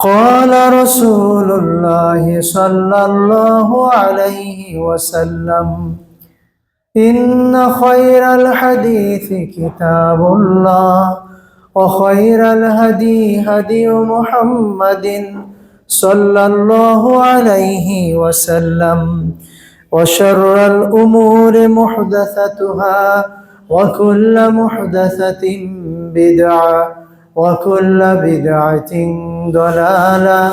قال رسول الله صلى الله عليه وسلم إن خير الحديث كتاب الله وخير الهدي هدي محمد صلى الله عليه وسلم وشر الأمور محدثتها وكل محدثة بدعة وكل بدعة ضلالة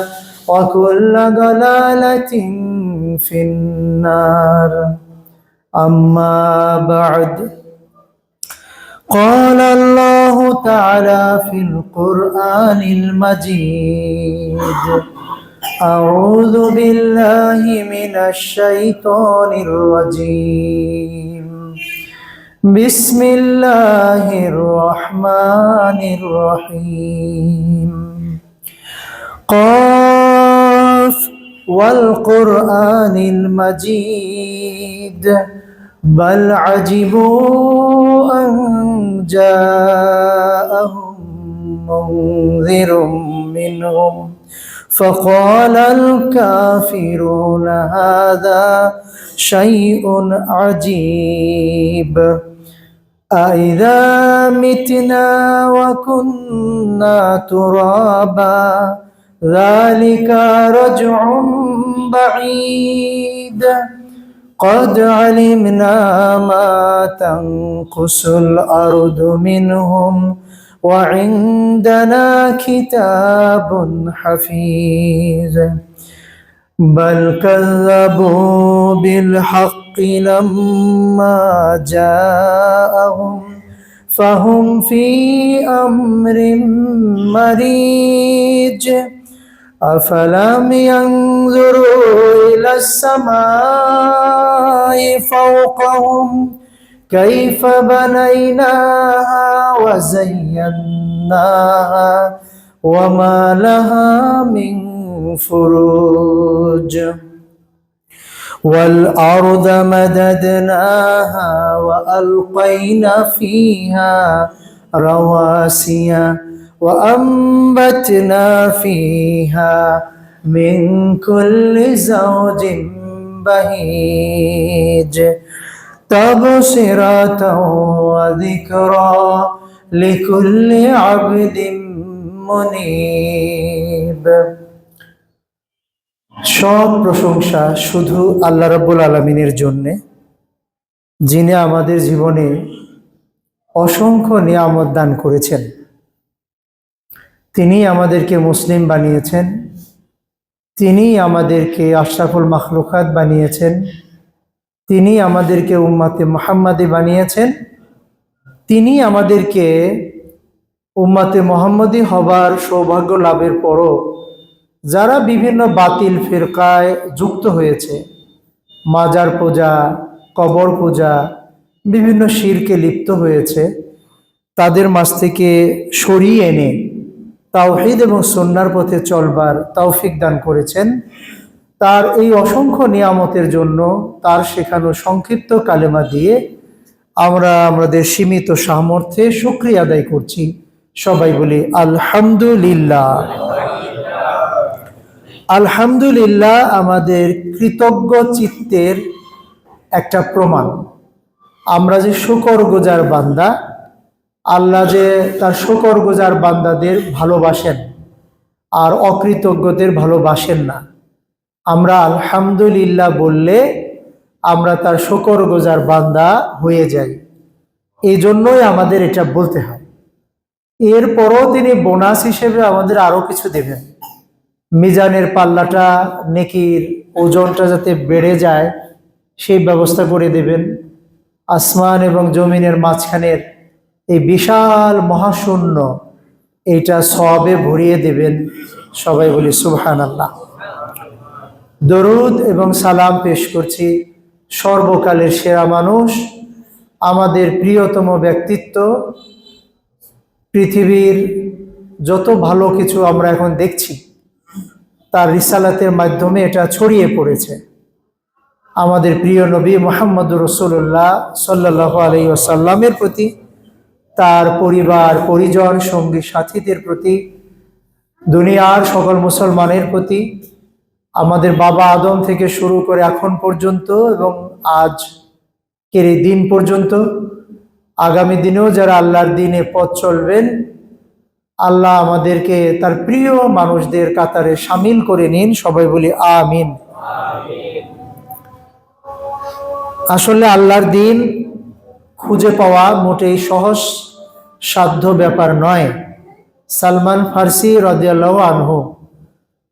وكل ضلالة في النار أما بعد قال الله تعالى في القرآن المجيد أعوذ بالله من الشيطان الرجيم بسم الله الرحمن الرحيم قاف والقرآن المجيد بل عجبوا أن جاءهم منذر منهم فقال الكافرون هذا شيء عجيب أإذا متنا وكنا ترابا ذلك رجع بعيد قد علمنا ما تنقص الأرض منهم وعندنا كتاب حفيظ بل كذبوا بالحق لما جاءهم فهم في أمر مريج أفلم ينظروا إلى السماء فوقهم كيف بنيناها وزيناها وما لها من فروج والأرض مددناها وألقينا فيها رواسي وأنبتنا فيها من كل زوج بهيج تبصرة وذكرى لكل عبد منيب সব প্রশংসা শুধু আল্লাহ রাব্বুল আলামিনের জন্য, যিনি আমাদের জীবনে অসংখ্য নিয়ামত দান করেছেন। তিনি আমাদেরকে মুসলিম বানিয়েছেন, তিনি আমাদেরকে আশরাফুল মাখলুকাত বানিয়েছেন, তিনি আমাদেরকে উম্মাতে মুহাম্মাদি বানিয়েছেন, তিনি আমাদেরকে উম্মাতে মুহাম্মাদি হবার সৌভাগ্য লাভের পরও যারা বিভিন্ন বাতিল ফিরকায় যুক্ত হয়েছে, মাজার পূজা, কবর পূজা, বিভিন্ন শিরকে লিপ্ত হয়েছে, তাদের মাঝ থেকে সরিয়ে এনে তাওহীদ এবং সুন্নাহর পথে চলবার তৌফিক দান করেছেন। তার এই অসংখ্য নিয়ামতের জন্য তার শেখানো সংক্ষিপ্ত কালেমা দিয়ে আমরা আমাদের সীমিত সামর্থ্যে শুকরিয়া আদায় করছি। সবাই বলি আলহামদুলিল্লাহ। আলহামদুলিল্লাহ আমাদের কৃতজ্ঞ চিত্তের একটা প্রমাণ। আমরা যে শুকরগুজার বান্দা, আল্লাহ যে তার শুকরগুজার বান্দাদের ভালোবাসেন আর অকৃতজ্ঞদের ভালোবাসেন না। আমরা আলহামদুলিল্লাহ বললে আমরা তার শুকরগুজার বান্দা হয়ে যাই, এই জন্যই আমাদের এটা বলতে হয়। এরপরও তিনি বোনাস হিসেবে আমাদের আরো কিছু দেবেন। মিজানের পাল্লাটা, নেকির ওজনটা যাতে বেড়ে যায় সেই ব্যবস্থা করে দেবেন। আসমান এবং জমিনের মাঝখানের এই বিশাল মহাশূন্য, এইটা সওয়াবে ভরিয়ে দেবেন। সবাই বলি সুবহানাল্লাহ। দরুদ এবং সালাম পেশ করছি সর্বকালের সেরা মানুষ, আমাদের প্রিয়তম ব্যক্তিত্ব, পৃথিবীর যত ভালো কিছু আমরা এখন দেখছি তার রিসালাতের মাধ্যমে এটা ছড়িয়ে পড়েছে। আমাদের প্রিয় নবী মুহাম্মদুর রাসূলুল্লাহ সাল্লাল্লাহু আলাইহি ওয়াসাল্লামের প্রতি, তার পরিবার পরিজন সঙ্গী সাথীদের প্রতি, দুনিয়ার সকল মুসলমানের প্রতি, আমাদের বাবা আদম থেকে শুরু করে এখন পর্যন্ত এবং আজকের এই দিন পর্যন্ত, আগামী দিনেও যারা আল্লাহর দিনে পথ চলবেন, আল্লাহ আমাদেরকে তার প্রিয় মানুষদের কাতারে শামিল করে নিন। সবাই বলি আমিন। আসলে আল্লাহর দিন খুঁজে পাওয়া মোটেই সহজ সাধ্য ব্যাপার নয়। সালমান ফার্সি রাদিয়াল্লাহু আনহু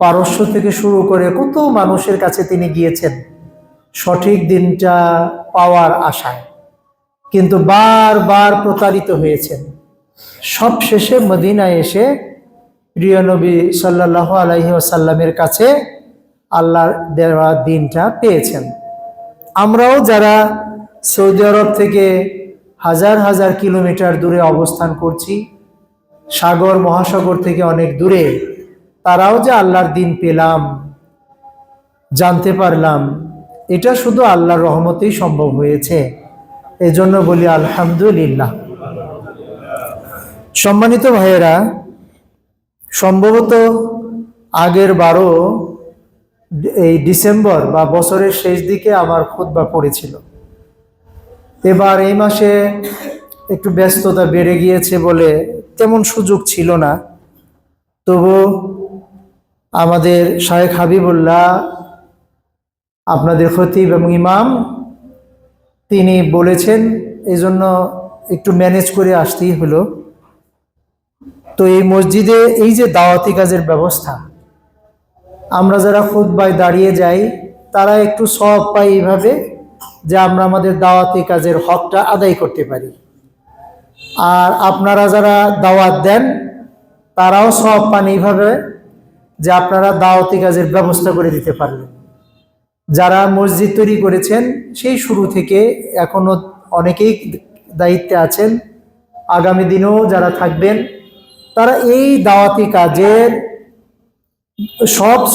পারস্য থেকে শুরু করে কত মানুষের কাছে তিনি গিয়েছেন সঠিক দিনটা পাওয়ার আশায়, কিন্তু বারবার প্রতারিত হয়েছেন। সব শেষে মদিনায় এসে প্রিয় নবী সাল্লাল্লাহু আলাইহি ওয়াসাল্লামের কাছে আল্লাহর দেওয়া দিনটা পেয়েছেন। আমরাও যারা সৌদি আরব থেকে হাজার হাজার কিলোমিটার দূরে অবস্থান করছি, সাগর মহাসাগর থেকে অনেক দূরে, তারাও যে আল্লাহর দিন পেলাম, জানতে পারলাম, এটা শুধু আল্লাহর রহমতেই সম্ভব হয়েছে। এজন্য বলি আলহামদুলিল্লাহ। সম্মানিত ভাইয়েরা, সম্ভবত আগের বারও এই ডিসেম্বর বা বছরের শেষ দিকে আমার খুতবা পড়েছিল। এবার এই মাসে একটু ব্যস্ততা বেড়ে গিয়েছে বলে তেমন সুযোগ ছিল না। তবু আমাদের শায়েখ হাবিবুল্লাহ, আপনাদের খতিব এবং ইমাম, তিনি বলেছেন, এই জন্য একটু ম্যানেজ করে আসতেই হলো। তো এই মসজিদে এই যে দাওয়াতি কাজের ব্যবস্থা, আমরা যারা খুতবায় দাঁড়িয়ে যাই তারা একটু সওয়াব পাই এইভাবে যে আমরা আমাদের দাওয়াতি কাজের হকটা আদায় করতে পারি, আর আপনারা যারা দাওয়াত দেন তারাও সওয়াব পান এইভাবে যে আপনারা দাওয়াতি কাজের ব্যবস্থা করে দিতে পারলেন। যারা মসজিদ তৈরি করেছেন সেই শুরু থেকে এখনো অনেকেই দায়িত্বে আছেন, আগামী দিনেও যারা থাকবেন, তারা এই দাওয়াতি কাজের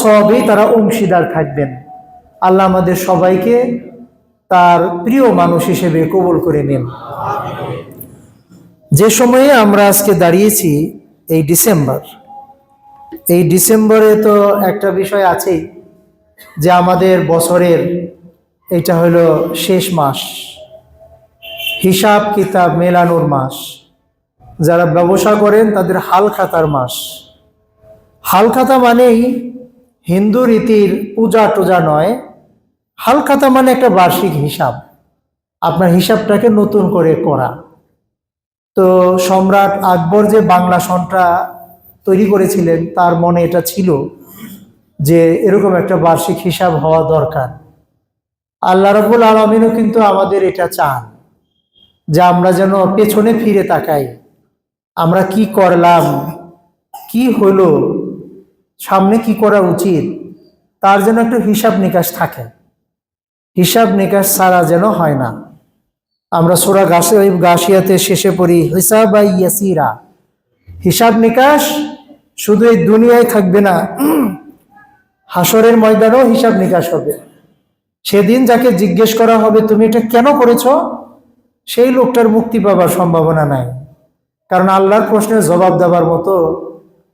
সবই তারা অংশীদার থাকবেন। আল্লাহ আমাদের সবাইকে তার প্রিয় মানুষ হিসেবে কবুল করে নেন। যে সময়ে আমরা আজকে দাঁড়িয়েছি এই ডিসেম্বর, এই ডিসেম্বরে তো একটা বিষয় আছেই যে আমাদের বছরের এটা হলো শেষ মাস, হিসাব কিতাব মেলানোর মাস। যারা ব্যবসা করেন তাদের হালখাতার মাস। হালখাতা মানেই হিন্দু রীতির পূজা টুজা নয়, হালখাতা মানে একটা বার্ষিক হিসাব, আপনার হিসাবটাকে নতুন করে করা। তো সম্রাট আকবর যে বাংলা সনটা তৈরি করেছিলেন, তার মনে এটা ছিল যে এরকম একটা বার্ষিক হিসাব হওয়া দরকার। আল্লাহ রাব্বুল আলামিনও কিন্তু আমাদের এটা চান যে আমরা যেন পেছনে ফিরে তাকাই, আমরা কি করলাম, কি হলো, সামনে কি করা উচিত, তার যেন একটা হিসাব নিকাশ থাকে। হিসাব নিকাশ ছাড়া যেন হয় না। আমরা সূরা গাশিয়াতে শেষে পড়ি হিসাবাই ইয়াসিরা, হিসাব নিকাশ শুধু এই দুনিয়ায় থাকবে না, হাসরের ময়দানেও হিসাব নিকাশ হবে। সেদিন যাকে জিজ্ঞেস করা হবে তুমি এটা কেন করেছো, সেই লোকটার মুক্তি পাবার সম্ভাবনা নাই। কারণ আল্লাহর প্রশ্নের জবাব দেওয়ার মতো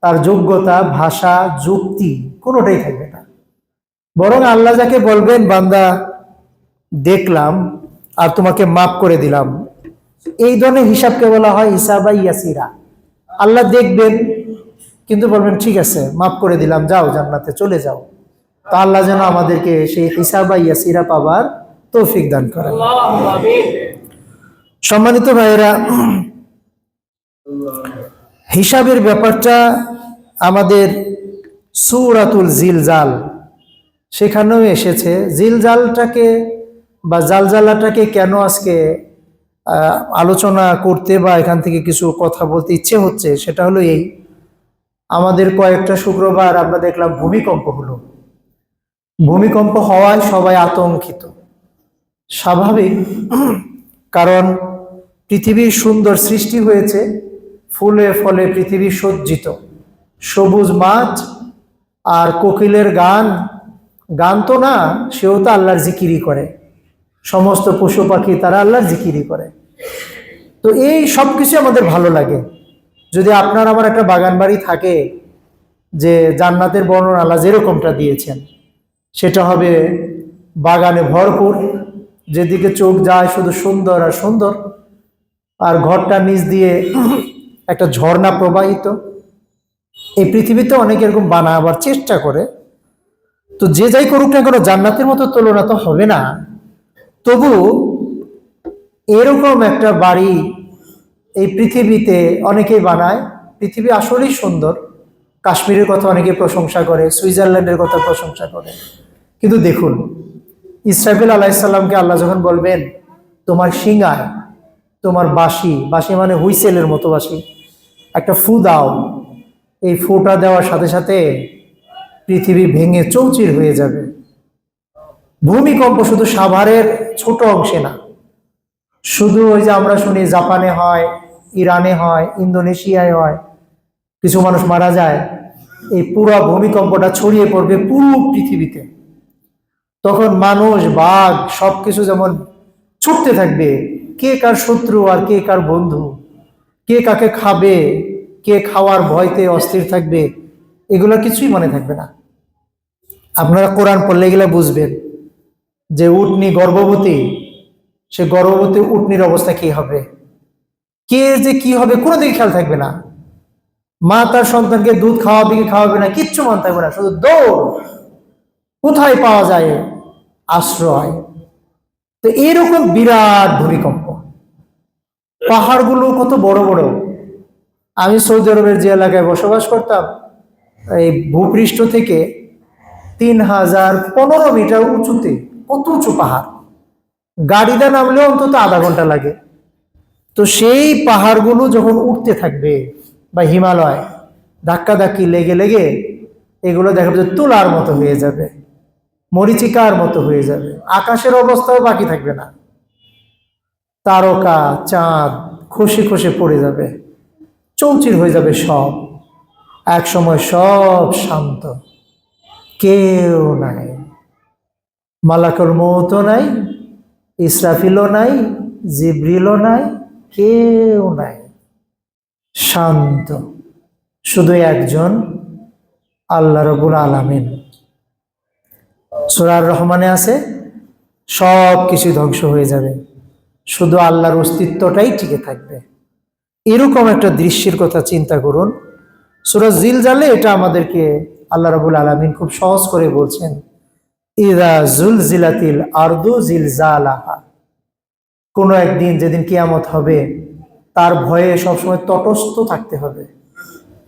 তার যোগ্যতা, ভাষা, যুক্তি কোনোটাই থাকবে না। বরং আল্লাহ যাকে বলবেন বান্দা দেখলাম আর তোমাকে মাফ করে দিলাম, এই ধরনের হিসাবকে বলা হয় হিসাবাই ইয়াসিরা। আল্লাহ দেখবেন কিন্তু বলবেন ঠিক আছে মাফ করে দিলাম, যাও জান্নাতে চলে যাও। তো আল্লাহ যেন আমাদেরকে সেই হিসাবাই ইয়াসিরা পাবার তৌফিক দান করেন। সম্মানিত ভাইয়েরা, হিসাবের ব্যাপারটা আমাদের সূরাতুল জিলজাল সেখানেও এসেছে। জিলজালটাকে বা জালজালাটাকে কেন আজকে আলোচনা করতে বা এখান থেকে কিছু কথা বলতে ইচ্ছে হচ্ছে, সেটা হলো এই, আমাদের কয়েকটা শুক্রবার আমরা দেখলাম ভূমিকম্প হলো। ভূমিকম্প হওয়ায় সবাই আতঙ্কিত, স্বাভাবিক। কারণ পৃথিবীর সুন্দর সৃষ্টি হয়েছে, ফুলে ফলে পৃথিবী সজ্জিত, সবুজ মাঠ আর কোকিলের গান। গান তো না, সেও তো আল্লাহর জিকিরি করে। সমস্ত পশু পাখি তারা আল্লাহর জিকিরি করে। তো এই সব কিছু আমাদের ভালো লাগে। যদি আপনার আমার একটা বাগান বাড়ি থাকে, যে জান্নাতের বর্ণনা আল্লাহ যেরকমটা দিয়েছেন সেটা হবে বাগানে ভরপুর, যেদিকে চোখ যায় শুধু সুন্দর আর সুন্দর, আর ঘরটার নিচ দিয়ে একটা ঝর্ণা প্রবাহিত। এই পৃথিবীতে অনেকে এরকম বানাবার চেষ্টা করে, তো যে যাই করুক না কেন জান্নাতের মতো তুলনা তো হবে না। তবু এরকম একটা বাড়ি এই পৃথিবীতে অনেকেই বানায়। পৃথিবী আসলেই সুন্দর, কাশ্মীরের কথা অনেকে প্রশংসা করে, সুইজারল্যান্ডের কথা প্রশংসা করে, কিন্তু দেখুন ইসরাফিল আলাইসাল্লামকে আল্লাহ যখন বলবেন তোমার শিঙায়, তোমার বাঁশি, বাঁশি মানে হুইসেলের মতো বাঁশি, একটা ফু দাও, এই ফুটা দেওয়ার সাথে সাথে পৃথিবী ভেঙে চৌচির হয়ে যাবে। ভূমিকম্প শুধু সাভারের ছোট অংশে না, শুধু ওই যে আমরা শুনি জাপানে হয়, ইরানে হয়, ইন্দোনেশিয়ায় হয়, কিছু মানুষ মারা যায়, এই পুরো ভূমিকম্পটা ছড়িয়ে পড়বে পুরো পৃথিবীতে। তখন মানুষ বাঘ সবকিছু যেমন ছুটতে থাকবে, কে কার শত্রু আর কে কার বন্ধু, কে কাকে খাবে, কে খাওয়ার ভয়তে অস্থির থাকবে, এগুলো কিছুই মনে থাকবে না। আপনারা কোরআন পড়লে এগুলো বুঝবেন যে উটনি গর্ভবতী, সে গর্ভবতী উটনির অবস্থা কি হবে, কে যে কি হবে কোনো দিকে খেয়াল থাকবে না। মা তার সন্তানকে দুধ খাওয়াবে কি খাওয়াবে না কিচ্ছু মনে থাকবে না, শুধু দৌড়, কোথায় পাওয়া যায় আশ্রয়। তো এইরকম বিরাট ভূমিকম্প, পাহাড়গুলো কত বড় বড়। আমি সৌদি আরবের যে এলাকায় বসবাস করতাম, এই ভূপৃষ্ঠ থেকে 3015 মিটার উঁচুতে, কত উঁচু পাহাড়, গাড়িতে নামলেও অন্তত আধা ঘন্টা লাগে। তো সেই পাহাড়গুলো যখন উঠতে থাকবে বা হিমালয় ধাক্কাধাক্কি লেগে লেগে এগুলো দেখা যাবে তুলার মতো হয়ে যাবে, মরিচিকার মতো হয়ে যাবে, আকাশের অবস্থাও বাকি থাকবে না, তারকা চাঁদ খসে খসে পড়ে যাবে, চৌচির হয়ে যাবে সব। এক সময় সব শান্ত, কেউ নাই, মালাকুল মউতও নাই, ইসরাফিলও নাই, জিবরিলও নাই, কেউ নাই, শান্ত, শুধু একজন আল্লাহ রাব্বুল আলামিন। সূরা আর রহমানে আছে সব কিছু ধ্বংস হয়ে যাবে, শুধু আল্লাহর অস্তিত্বটাই টিকে থাকবে। এরকম একটা দৃশ্যের কথা চিন্তা করুন। সূরা জিলজালে এটা আমাদেরকে আল্লাহ রাব্বুল আলামিন খুব সহজ করে বলছেন, ইযা জুলজিলাতিল আরদু জিলজালাহা। কোনো একদিন যেদিন কিয়ামত হবে তার ভয়ে সবসময় তটস্থ থাকতে হবে,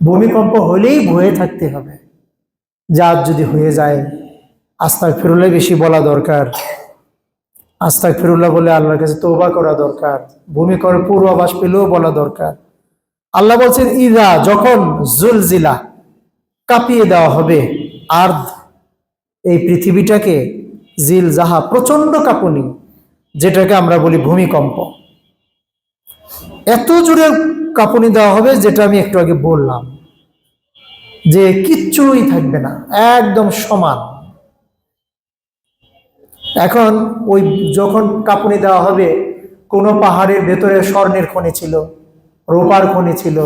ভূমিকম্প হলেই ভয়ে থাকতে হবে। যা যদি হয়ে যায় আস্তাগফিরুল্লাহ বেশি বলা দরকার, আস্তাগফিরুল্লাহ বলে আল্লাহর কাছে তওবা করা দরকার, ভূমিকম্পের পূর্বাভাস পেলেও বলা দরকার। আল্লাহ বলছেন ইযা, যখন জুলজিলা, কাঁপিয়ে দেওয়া হবে, আর্দ, এই পৃথিবীটাকে, জিল জাহা, প্রচন্ড কাঁপুনি, যেটাকে আমরা বলি ভূমিকম্প, এত জোরে কাঁপুনি দেওয়া হবে যেটা আমি একটু আগে বললাম যে কিচ্ছুই থাকবে না, একদম সমান। এখন ওই যখন কাঁপুনি দেওয়া হবে, কোনো পাহাড়ের ভেতরে স্বর্ণের খনি ছিল, রূপার খনি ছিল,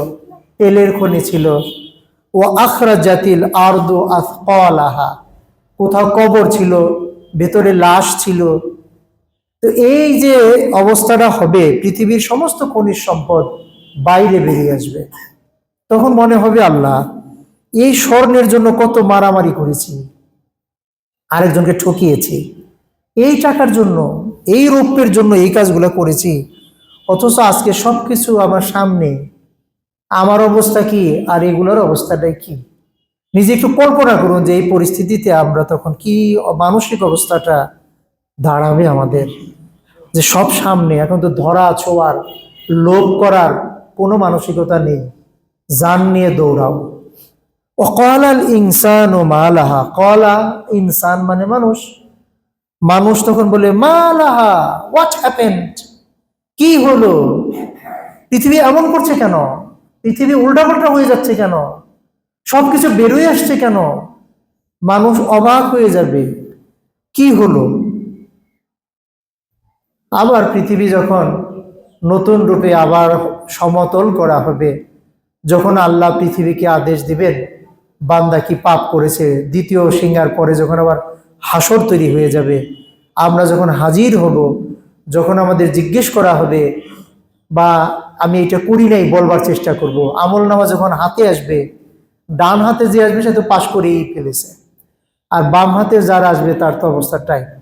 তেলের খনি ছিল, ও আখরাজাতিল আরদু আথকালাহা, কোথাও কবর ছিল, ভেতরে লাশ ছিল। তো এই যে অবস্থাটা হবে, পৃথিবীর সমস্ত খনিজ সম্পদ বাইরে বেরিয়ে আসবে। তখন মনে হবে আল্লাহ, এই স্বর্ণের জন্য কত মারামারি করেছি, আরেকজনকে ঠকিয়েছি, এই টাকার জন্য, এই রৌপ্যের জন্য এই কাজগুলো করেছি, অথচ আজকে সবকিছু আমার সামনে, আমার অবস্থা কি আর এগুলোর অবস্থাটাই কি। নিজে একটু কল্পনা করুন যে এই পরিস্থিতিতে আমরা তখন কি মানসিক অবস্থাটা দাঁড়াবে আমাদের, যে সব সামনে, এখন তো ধরা ছোঁয়ার, লোভ করার কোনো মানসিকতা নেই, জান নিয়ে দৌড়াও। ওয়াকালাল ইনসানু মা লাহা, কলা ইনসান মানে মানুষ, মানুষ তখন বলে মা লাহা, হোয়াট হ্যাপেন্ড, কি হলো, পৃথিবী এমন করছে কেন, পৃথিবী উল্টাপাল্টা হয়ে যাচ্ছে কেন, সবকিছু বেরোয় আসছে কেন। মানুষ অবাক হয়ে যাবে, কি হলো। আবার পৃথিবী যখন নতুন রূপে আবার সমতল করা হবে, যখন আল্লাহ পৃথিবীকে আদেশ দিবেন বান্দা কি পাপ করেছে। দ্বিতীয় সিঙ্গার পরে যখন আবার হাসর তৈরি হয়ে যাবে, আমরা যখন হাজির হব, যখন আমাদের জিজ্ঞেস করা হবে বা আমি এটা করি নাই বলবার চেষ্টা করব, আমল নামা যখন হাতে আসবে, ডান হাতে যে আসবে সে তো পাশ করেই ফেলেছে, আর বাম হাতে যার আসবে তার তো অবস্থা টাইট।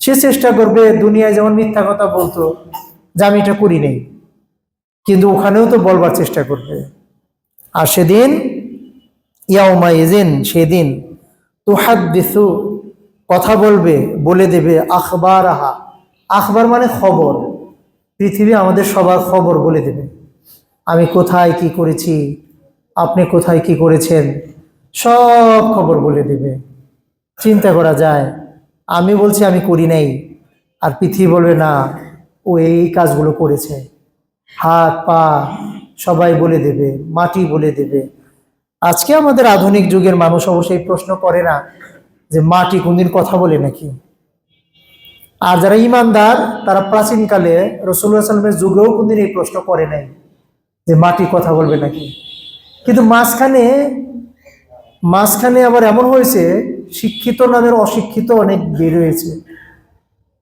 সে চেষ্টা করবে, দুনিয়ায় যেমন মিথ্যা কথা বলতো যে আমি এটা করি নাই, কিন্তু ওখানেও তো বলবার চেষ্টা করবে। আর সেদিন ইয়াউমাইজিন, সেদিন তুহাদ্দিসু, কথা বলবে, বলে দেবে আখবারাহা। আখবার মানে খবর, পৃথিবী আমাদের সবার খবর বলে দেবে। আমি কোথায় কি করেছি, আপনি কোথায় কি করেছেন, সব খবর বলে দেবে। চিন্তা করা যায়, আমি বলছি আমি করি নাই, আর পৃথিবী বলবে না ও এই কাজগুলো করেছে। হাত পা সবাই বলে দেবে, মাটি বলে দেবে। আজকে আমাদের আধুনিক যুগের মানুষ অবশ্যই প্রশ্ন করে না যে মাটি কোনদিন কথা বলে নাকি। আর যারা ইমানদার তারা প্রাচীনকালে রাসূলুল্লাহ সাল্লাল্লাহু আলাইহি ওয়াসাল্লামের যুগেও কোনদিন এই প্রশ্ন করে নাই যে মাটি কথা বলবে নাকি। কিন্তু মাঝখানে আবার এমন হয়েছে, শিক্ষিত নামের অশিক্ষিত অনেক বের হয়েছে,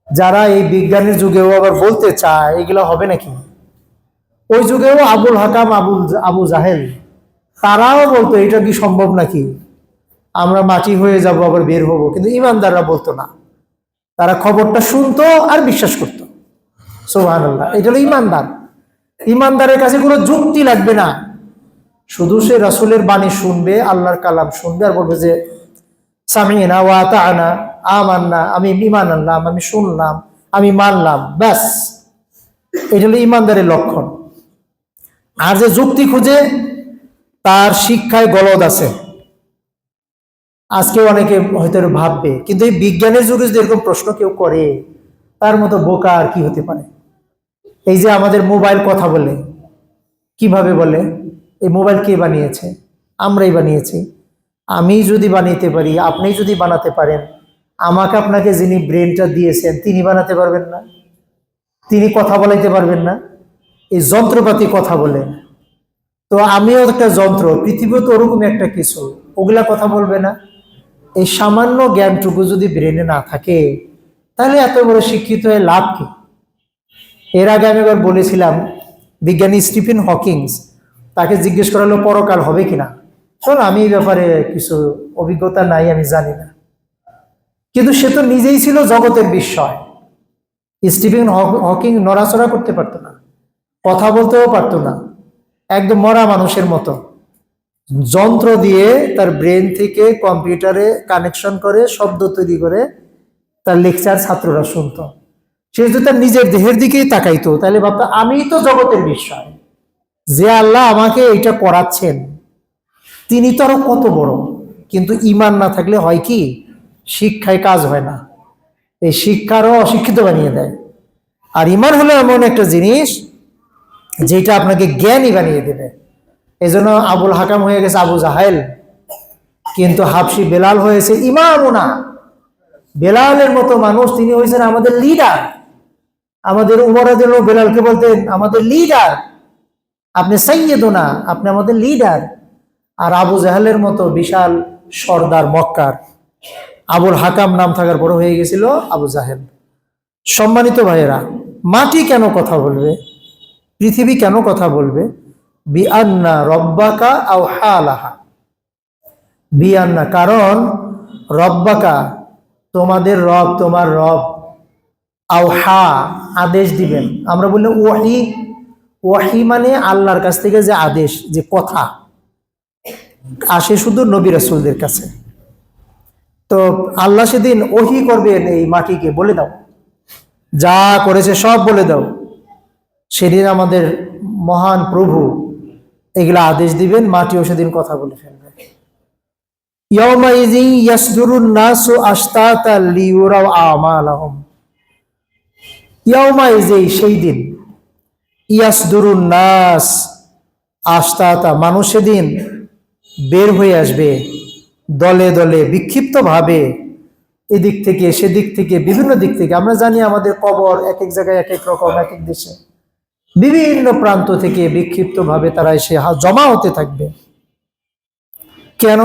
যারা এই বিজ্ঞানের যুগেও আবার বলতে চায় এগুলো হবে নাকি। ওই যুগেও আবুল হাকাম আবু জাহেল তারাও বলতো এটা কি সম্ভব নাকি, আমরা মাটি হয়ে যাব আবার বের হব। কিন্তু ইমানদাররা বলতো না, তারা খবরটা শুনতো আর বিশ্বাস করতো। সুবহানাল্লাহ, এটা হলো ইমানদার। ইমানদারের কাছে কোনো যুক্তি লাগবে না, শুধু সে রাসূলের বাণী শুনবে, আল্লাহর কালাম শুনবে আর বলবে যে সামিনা ওয়া আতানা, আমান্না, আমি ঈমান আনলাম, আমি শুনলাম, আমি মানলাম, ব্যাস। এটা হলো ইমানদারের লক্ষণ। আর যে যুক্তি খুঁজে তার শিক্ষায় গলদ আছে। আজকে অনেকে হয়তো ভাববে, কিন্তু এই বিজ্ঞানের যুগে যদি এরকম প্রশ্ন কেউ করে, তার মতো বোকা আর কি হতে পারে। এই যে আমাদের মোবাইল কথা বলে, কিভাবে বলে? এই মোবাইল কে বানিয়েছে? আমরাই বানিয়েছি। আমি যদি বানাতে পারি, আপনি যদি বানাতে পারেন, আমাকে আপনাকে যিনি ব্রেনটা দিয়েছেন তিনি বানাতে পারবেন না? তিনি কথা বলাইতে পারবেন না? এই যন্ত্রপাতি কথা বলে। তো আমিও একটা যন্ত্র, পৃথিবীও তো ওরকম একটা কিছু, ওগুলা কথা বলবে না? এই সামান্য জ্ঞানটুকু যদি ব্রেনে না থাকে, তাহলে এত বড় শিক্ষিত হয়ে লাভ কি? এর আগে আমি একবার বলেছিলাম, বিজ্ঞানী স্টিফেন হকিংস, তাকে জিজ্ঞেস করা হলো পরকাল হবে কিনা। শোন, আমি এই ব্যাপারে কিছু অভিজ্ঞতা নাই, আমি জানি না। কিন্তু সে তো নিজেই ছিল জগতের বিস্ময়। স্টিফেন হকিং নড়াচড়া করতে পারতো না, কথা বলতেও পারতো না, একদম মরা মানুষের মতো। যন্ত্র দিয়ে তার ব্রেন থেকে কম্পিউটারে কানেকশন করে শব্দ তৈরি করে তার লেকচার ছাত্ররা শুনতো। সে যদি তার নিজের দেহের দিকেই তাকাইতো, তাহলে ভাবতো আমি তো জগতের বিস্ময়, যে আল্লাহ আমাকে এইটা করাচ্ছেন তিনি তো আরো কত বড়। কিন্তু ঈমান না থাকলে হয় কি, শিক্ষায় কাজ হয় না, এই শিক্ষারও অশিক্ষিত বানিয়ে দেয়। আর ঈমান হলো এমন একটা জিনিস যেটা আপনাকে জ্ঞানী বানিয়ে দেবে। এই জন্য আবুল হাকাম হয়ে গেছে আবু জাহেল, কিন্তু হাবশি বেলাল হয়েছে ইমামুনা। বেলালের মতো মানুষ, তিনি হয়েছেন আমাদের লিডার। আমাদের উমর রাদিয়াল্লাহু আনহু বেলালকে বলতেন আমাদের লিডার, আপনি সাইয়্যিদুনা, আপনি আমাদের লিডার। আর আবু জাহেলের মতো বিশাল সর্দার মক্কার আবুল হাকাম নাম থাকার পর হয়ে গেছিল আবু জাহেল। সম্মানিত ভাইয়েরা, মাটি কেন কথা বলবে, পৃথিবী কেন কথা বলবে? বিআন্না রব্বাকা আও হালাহা, বিআন্না, কারণ রব্বাকা, তোমাদের রব, তোমার রব, আও হা, আদেশ দিবেন। আমরা বললে ওয়াহি, ওয়াহি মানে আল্লাহর কাছ থেকে যে আদেশ, যে কথা আসে শুধু নবী রাসূলদের কাছে। তো আল্লাহ সেদিন ওহি করবেন এই মাটিকে, বলে দাও যা করেছে সব বলে দাও। সেদিন আমাদের মহান প্রভু এগুলা আদেশ দিবেন, মাটিও সেদিন কথা বলে ফেলবে। ইয়াউমাইযিন ইয়াসদুরুন নাসু আশতাতা লিইউরাউ আমালাহুম, ইয়াউমাইযিন, সেই দিন, ইয়াসদুরুন নাস আশতাতা, মানুষ সেদিন বের হয়ে আসবে দলে দলে, বিক্ষিপ্ত ভাবে, এদিক থেকে সেদিক থেকে, বিভিন্ন দিক থেকে। আমরা জানি আমাদের কবর এক এক জায়গায় এক এক রকম, এক এক দেশে বিভিন্ন প্রান্ত থেকে বিক্ষিপ্ত ভাবে তারা এসে জমা হতে থাকবে। কেন?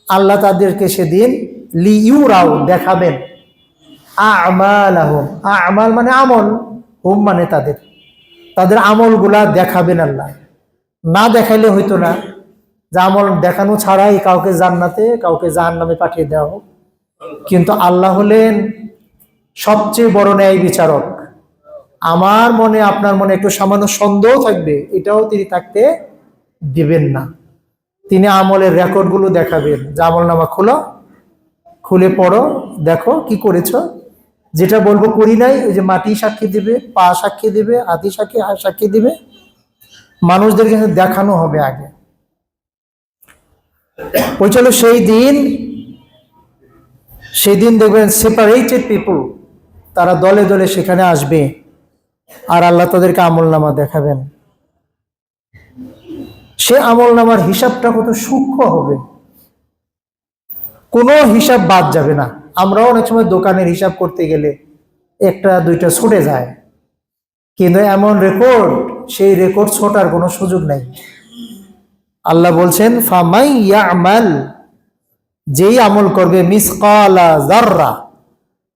আল্লাহ তাদেরকে সেদিন লিইউরাও দেখাবেন আমালাহুম, আমাল মানে আমল, হুম মানে তাদের, তাদের আমলগুলা দেখাবেন আল্লাহ। না দেখাইলে হইতো না যে আমল দেখানো ছাড়াই কাউকে জান্নাতে কাউকে জাহান্নামে পাঠিয়ে দেওয়া হোক। কিন্তু আল্লাহ হলেন সবচেয়ে বড় ন্যায় বিচারক। আমার মনে আপনার মনে একটু সামান্য সন্দেহ থাকবে, এটাও তিনি থাকতে দিবেন না। তিনি আমলের রেকর্ডগুলো দেখাবেন, যে আমল নামা খোলো, খুলে পড়ো, দেখো কি করেছো। যেটা বলবো করি নাই, ওই যে মাটি সাক্ষী দিবে, পা সাক্ষী দিবে, হাতি সাক্ষী দিবে, মানুষদের কাছে দেখানো হবে আগে। ওই চলো সেই দিন দেখবেন সেপারেটেড পিপল, তারা দলে দলে সেখানে আসবে, আর আল্লাহ তাদেরকে আমল নামা দেখাবেন। সে আমল নামার হিসাবটা কত সূক্ষ্ম হবে, কোনো হিসাব বাদ যাবে না। আমরাও অনেক সময় দোকানের হিসাব করতে গেলে একটা দুইটা ছুটে যায়, কিন্তু এমন রেকর্ড, সেই রেকর্ড ছোটার কোনো সুযোগ নাই। আল্লাহ বলছেন ফামাই ইয়ামাল, যেই আমল করবে মিসকালা জাররা,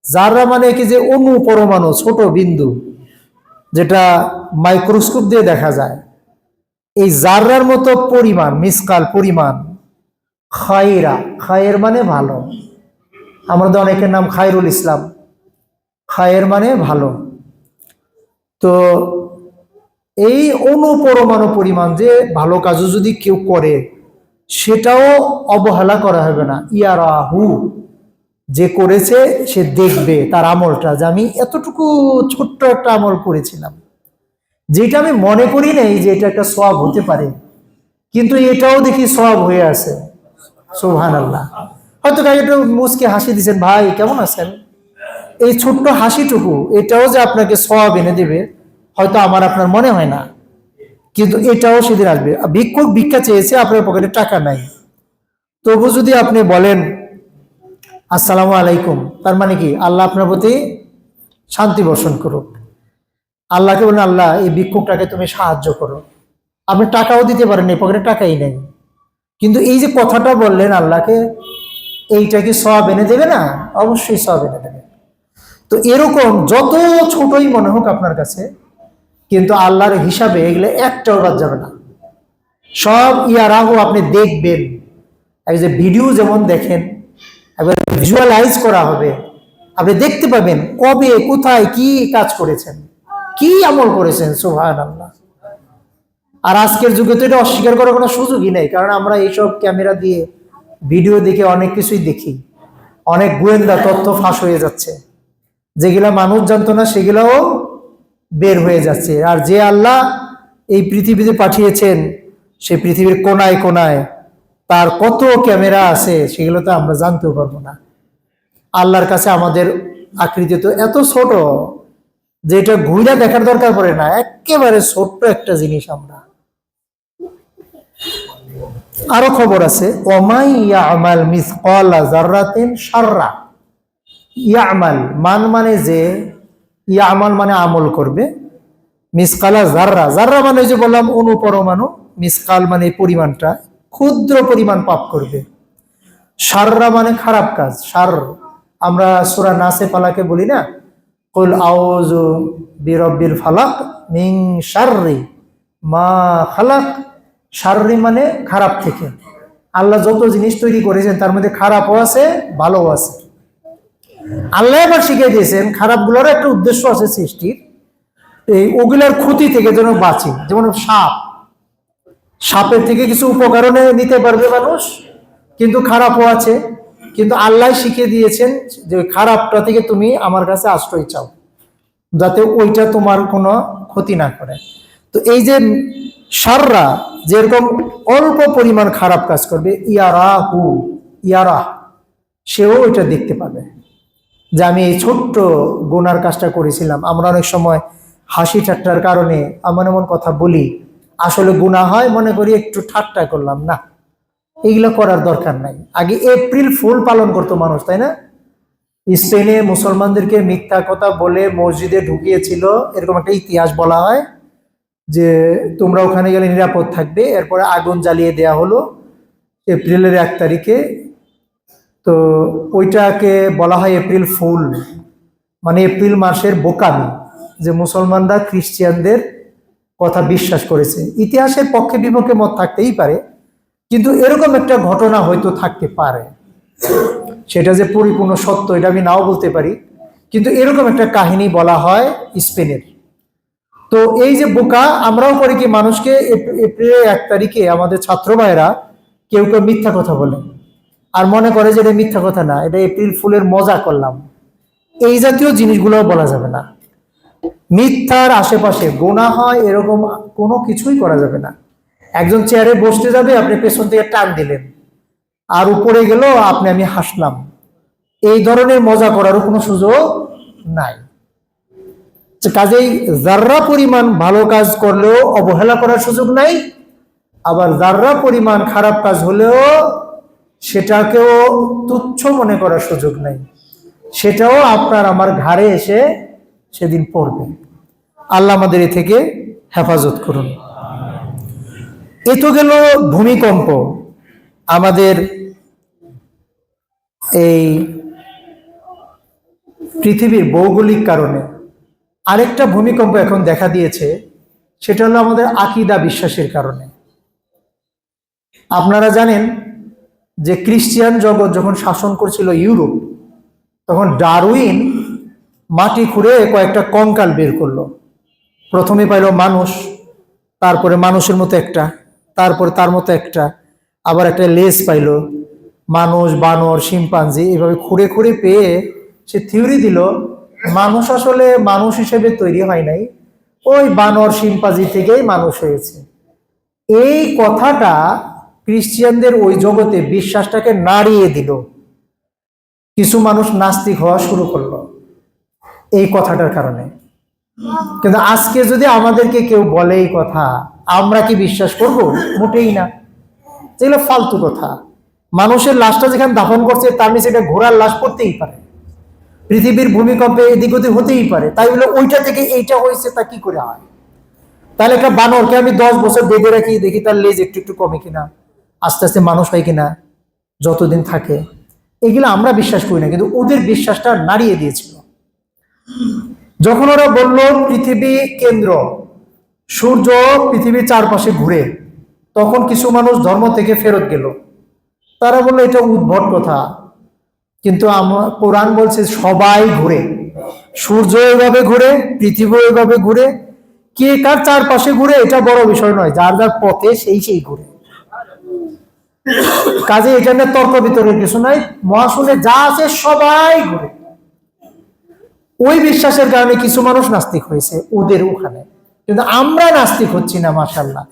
জাররা মানে কি, যে অণু পরমাণু, ছোট বিন্দু, যেটা মাইক্রোস্কোপ দিয়ে দেখা যায়, এই জাররার মতো পরিমাণ, মিসকাল পরিমাণ, খায়রা, খায়ের মানে ভালো, আমাদের অনেকের নাম খায়রুল ইসলাম, খায়ের মানে ভালো। তো এই অনুপরমাণু পরিমাণ যে ভালো কাজও যদি কেউ করে, সেটাও অবহেলা করা হবে না। ইয়ারাহু, যে করেছে সে দেখবে তার আমলটা, যে আমি এতটুকু ছোট্ট একটা আমল করেছিলাম, যেটা আমি মনে করি নাই যে এটা একটা সওয়াব হতে পারে, কিন্তু এটাও দেখি সওয়াব হয়ে আছে। সুবহানাল্লাহ। হয়তো গায়ে একটু মুচকে হাসি দিচ্ছেন, ভাই কেমন আছেন, এই ছোট্ট হাসিটুকু, এটাও যে আপনাকে সওয়াব এনে দেবে হয়তো আমার আপনার মনে হয় না, কিন্তু এটাও সেদিন আসবে। ভিক্ষুক ভিক্ষা চেয়েছে, আপনার পকেটে টাকা নাই, তবু যদি আপনি বলেন আসসালামু আলাইকুম, তার মানে কি আল্লাহ আপনার প্রতি শান্তি বর্ষণ করুক। আল্লাহকে বলেন আল্লাহ এই ভিক্ষুকটাকে তুমি সাহায্য করো। আপনি টাকাও দিতে পারেন, এই পকেটে টাকাই নেই, কিন্তু এই যে কথাটা বললেন আল্লাহকে, এইটা কি সওয়াব এনে দেবে না? অবশ্যই সওয়াব এনে দেবে। তো এরকম যত ছোটই মনে হোক আপনার কাছে, কিন্তু আল্লাহর হিসাবে এগুলো একটাও বাদ যাবে না, সব ইয়ারাহু আপনি দেখবেন। এই যে ভিডিও যেমন দেখেন, একবার ভিজুয়ালাইজ করা হবে, আপনি দেখতে পাবেন কবে কোথায় কি কাজ করেছেন, কি আমল করেছেন। সুবহানাল্লাহ। আর আজকের যুগে তো এটা অস্বীকার করার কোনো সুযোগই নেই, কারণ আমরা এইসব ক্যামেরা দিয়ে ভিডিও দেখে অনেক কিছুই দেখি, অনেক গোয়েন্দা তথ্য ফাঁস হয়ে যাচ্ছে, যেগুলা মানুষ জানতো না সেগুলাও বের হয়ে যাচ্ছে। আর যে আল্লাহ এই পৃথিবীতে পাঠিয়েছেন, সেই পৃথিবীর কোনায় কোনায় তার কত ক্যামেরা আছে, সেগুলো তো আমরা জানতেও পারবো না। আল্লাহর কাছে আমাদের আকৃতি তো এত ছোট যে এটা ঘুরে দেখার দরকার পড়ে না, একেবারে ছোট্ট একটা জিনিস আমরা। আরো খবর আছে, ওমাই ইয়ামাল মিসকালা যাররাতিন শাররা, ইয়ামাল মান মানে যে, ইয়ামাল মানে আমল করবে, মিসকালা জাররা, জাররা মানে যে বললাম অনুপরমাণু, মিসকাল মানে পরিমাণটা, ক্ষুদ্র পরিমাণ পাপ করবে। শাররা মানে খারাপ কাজ, শার আমরা সূরা নাসে ফালাকে বলি না, কুল আউযু বিরাব্বিল ফালাক মিন শাররি মা খালাক, শাররি মানে খারাপ থেকে। আল্লাহ যত জিনিস তৈরি করেছেন তার মধ্যে খারাপও আছে, ভালোও আছে। আল্লাহ এবার শিখিয়ে দিয়েছেন খারাপগুলোর একটা উদ্দেশ্য আছে সৃষ্টির, এই ওগুলার ক্ষতি থেকে যেন বাঁচে। যেমন সাপের থেকে কিছু উপকারও নিতে পারবে মানুষ, কিন্তু খারাপও আছে, কিন্তু আল্লাহ শিখিয়ে দিয়েছেন যে খারাপটা থেকে তুমি আমার কাছে আশ্রয় চাও, যাতে ওইটা তোমার কোনো ক্ষতি না করে। তো এই যে শাররা, যেরকম অল্প পরিমাণ খারাপ কাজ করবে, ইয়ারা, সেও ওইটা দেখতে পাবে যে আমি এই ছোট্ট গুনার কাজটা করেছিলাম। আমরা অনেক সময় হাসি ঠাট্টার কারণে এমন এমন কথা বলি, আসলে গুনাহ হয় মনে করি একটু ঠাট্টা করলাম, না, এগুলো করার দরকার নাই। আগে এপ্রিল ফুল পালন করতো মানুষ, তাই না? স্পেনে মুসলমানদেরকে মিথ্যা কথা বলে মসজিদে ঢুকিয়েছিল, এরকম একটা ইতিহাস বলা হয়, যে তোমরা ওখানে গেলে নিরাপদ থাকবে, এরপরে আগুন জ্বালিয়ে দেয়া হলো, এপ্রিলের 1 তারিখে। তো ওইটাকে বলা হয় এপ্রিল ফুল, মানে এপ্রিল মাসের বোকামি, যে মুসলমানরা খ্রিস্টানদের কথা বিশ্বাস করেছে। ইতিহাসের পক্ষে বিপক্ষে মত থাকতেই পারে, কিন্তু এরকম একটা ঘটনা হয়তো থাকতে পারে। সেটা যে পরিপূর্ণ সত্য এটা আমি নাও বলতে পারি, কিন্তু এরকম একটা কাহিনী বলা হয় স্পেনের। তো এই যে বোকা, আমরাও করি কি, মানুষকে এপ্রিলের 1 তারিখে আমাদের ছাত্র ভাইরা কেউ কেউ মিথ্যা কথা বলে আর মনে করে যে এটা মিথ্যা কথা না, এটা এপ্রিল ফুলের মজা করলাম। এই জাতীয় জিনিসগুলো বলা যাবে না। মিথ্যার আশেপাশে গোনা হয় এরকম কোনো কিছুই করা যাবে না। একজন চেয়ারে বসতে যাবে, আপনি পেছন থেকে টান দিলেন আর উপরে গেল, আমি হাসলাম, এই ধরনের মজা করারও কোনো সুযোগ নাই। কাজেই যার্রা পরিমাণ ভালো কাজ করলেও অবহেলা করার সুযোগ নাই, আবার যার্রা পরিমাণ খারাপ কাজ হলেও সেটাকেও তুচ্ছ মনে করার সুযোগ নাই। সেটাও আপনার আমার ঘাড়ে এসে সেদিন পড়বে। আল্লাহ আমাদের এ থেকে হেফাজত করুন। এ তো গেল ভূমিকম্প, আমাদের এই পৃথিবীর ভৌগোলিক কারণে। আরেকটা ভূমিকম্প এখন দেখা দিয়েছে, সেটা হলো আমাদের আকীদা বিশ্বাসের কারণে। আপনারা জানেন যে খ্রিস্টান জগৎ যখন শাসন করছিল ইউরোপ, তখন ডারউইন মাটি খুঁড়ে কয়েকটা কঙ্কাল বের করলো। প্রথমে পাইল মানুষ, তারপরে মানুষের মতো একটা, তারপরে তার মতো একটা, আবার একটা লেজ পাইল, মানুষ, বানর, শিম্পাঞ্জি, এইভাবে খুঁড়ে খুঁড়ে পেয়ে সে থিওরি দিল মানুষ আসলে মানুষ হিসেবে তৈরি হয় নাই, ওই বানর শিম্পাঞ্জি থেকেই মানুষ হয়েছে। এই কথাটা খ্রিস্টানদের ওই জগতে বিশ্বাসটাকে নাড়িয়ে দিল। কিছু মানুষ নাস্তিক হওয়া শুরু করলো এই কথাটার কারণে। কিন্তু আজকে যদি আমাদেরকে কেউ বলে এই কথা, আমরা কি বিশ্বাস করব? মোটেই না। যেগুলো ফালতু কথা। মানুষের লাশটা যেখানে দাফন করছে তার নিচে একটা ঘোড়ার লাশ পড়তেই পারে, পৃথিবীর ভূমিকম্পে এদিক ওদিক হতেই পারে, তাই বলে ওইটা থেকে এইটা হয়েছে তা কি করে হয়? তাহলে একটা বানরকে আমি 10 বছর বেঁধে রাখি, দেখি তার লেজ একটু একটু কমে কিনা, আস্তে আস্তে মানুষ হয় কিনা, যতদিন থাকে। এগুলো আমরা বিশ্বাস করি না, কিন্তু ওদের বিশ্বাসটা নাড়িয়ে দিয়েছিল। যখন ওরা বলল পৃথিবী কেন্দ্র, সূর্য পৃথিবীর চারপাশে ঘুরে, তখন কিছু মানুষ ধর্ম থেকে ফেরত গেল। তারা বললো এটা উদ্ভট কথা, কিন্তু কোরআন বলছে সবাই ঘুরে, সূর্য এভাবে ঘুরে, পৃথিবী এভাবে ঘুরে, কে কার চারপাশে ঘুরে এটা বড় বিষয় নয়, যার যার পথে সেই ঘুরে। কাজে এটা নিয়ে তর্ক বিতর্কের কিছু নাই, মহাশূন্যে যা আছে সবাই ঘুরে। ওই বিশ্বাসের কারণে কিছু মানুষ নাস্তিক হয়েছে ওদের ওখানে, কিন্তু আমরা নাস্তিক হচ্ছি না মাশাআল্লাহ,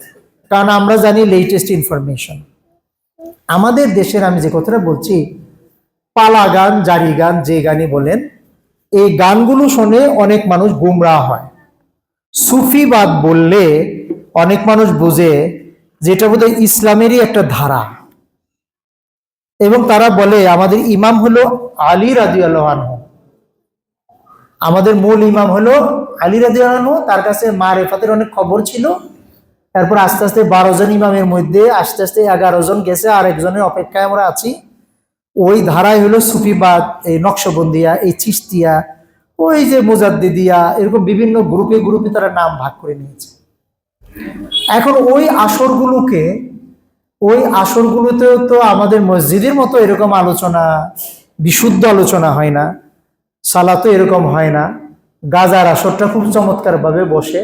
কারণ আমরা জানি লেটেস্ট ইনফরমেশন। আমাদের দেশের আমি যে কথাটা বলছি, পালা গান, জারি গান, যে গানই বলেন, এই গানগুলো শুনে অনেক মানুষ গুমরাহ হয়। সুফিবাদ বললে অনেক মানুষ বুঝে যেটা বোধহয় ইসলামেরই একটা ধারা, এবং তারা বলে আমাদের ইমাম হলো আলী রাদিয়াল্লাহু আনহু, আমাদের মূল ইমাম হলো আলী রাদিয়াল্লাহু আনহু। তার কাছে মারেফাতের অনেক খবর ছিল। তারপর আস্তে আস্তে 12 জন ইমামের মধ্যে আস্তে আস্তে 11 জন গেছে, আর একজনের অপেক্ষায় আমরা আছি। ওই ধারায় হলো সুফিবাদ, এই নকশবন্দিয়া, এই চিশতিয়া, ওই যে মুজাদ্দিদিয়া, এরকম বিভিন্ন গ্রুপে গ্রুপে তারা নাম ভাগ করে নিয়েছে। এখন ওই আসরগুলোতেও তো আমাদের মসজিদের মতো এরকম আলোচনা, বিশুদ্ধ আলোচনা হয় না, সালাতো এরকম হয় না। গাজার আসরটা খুব চমৎকার ভাবে বসে।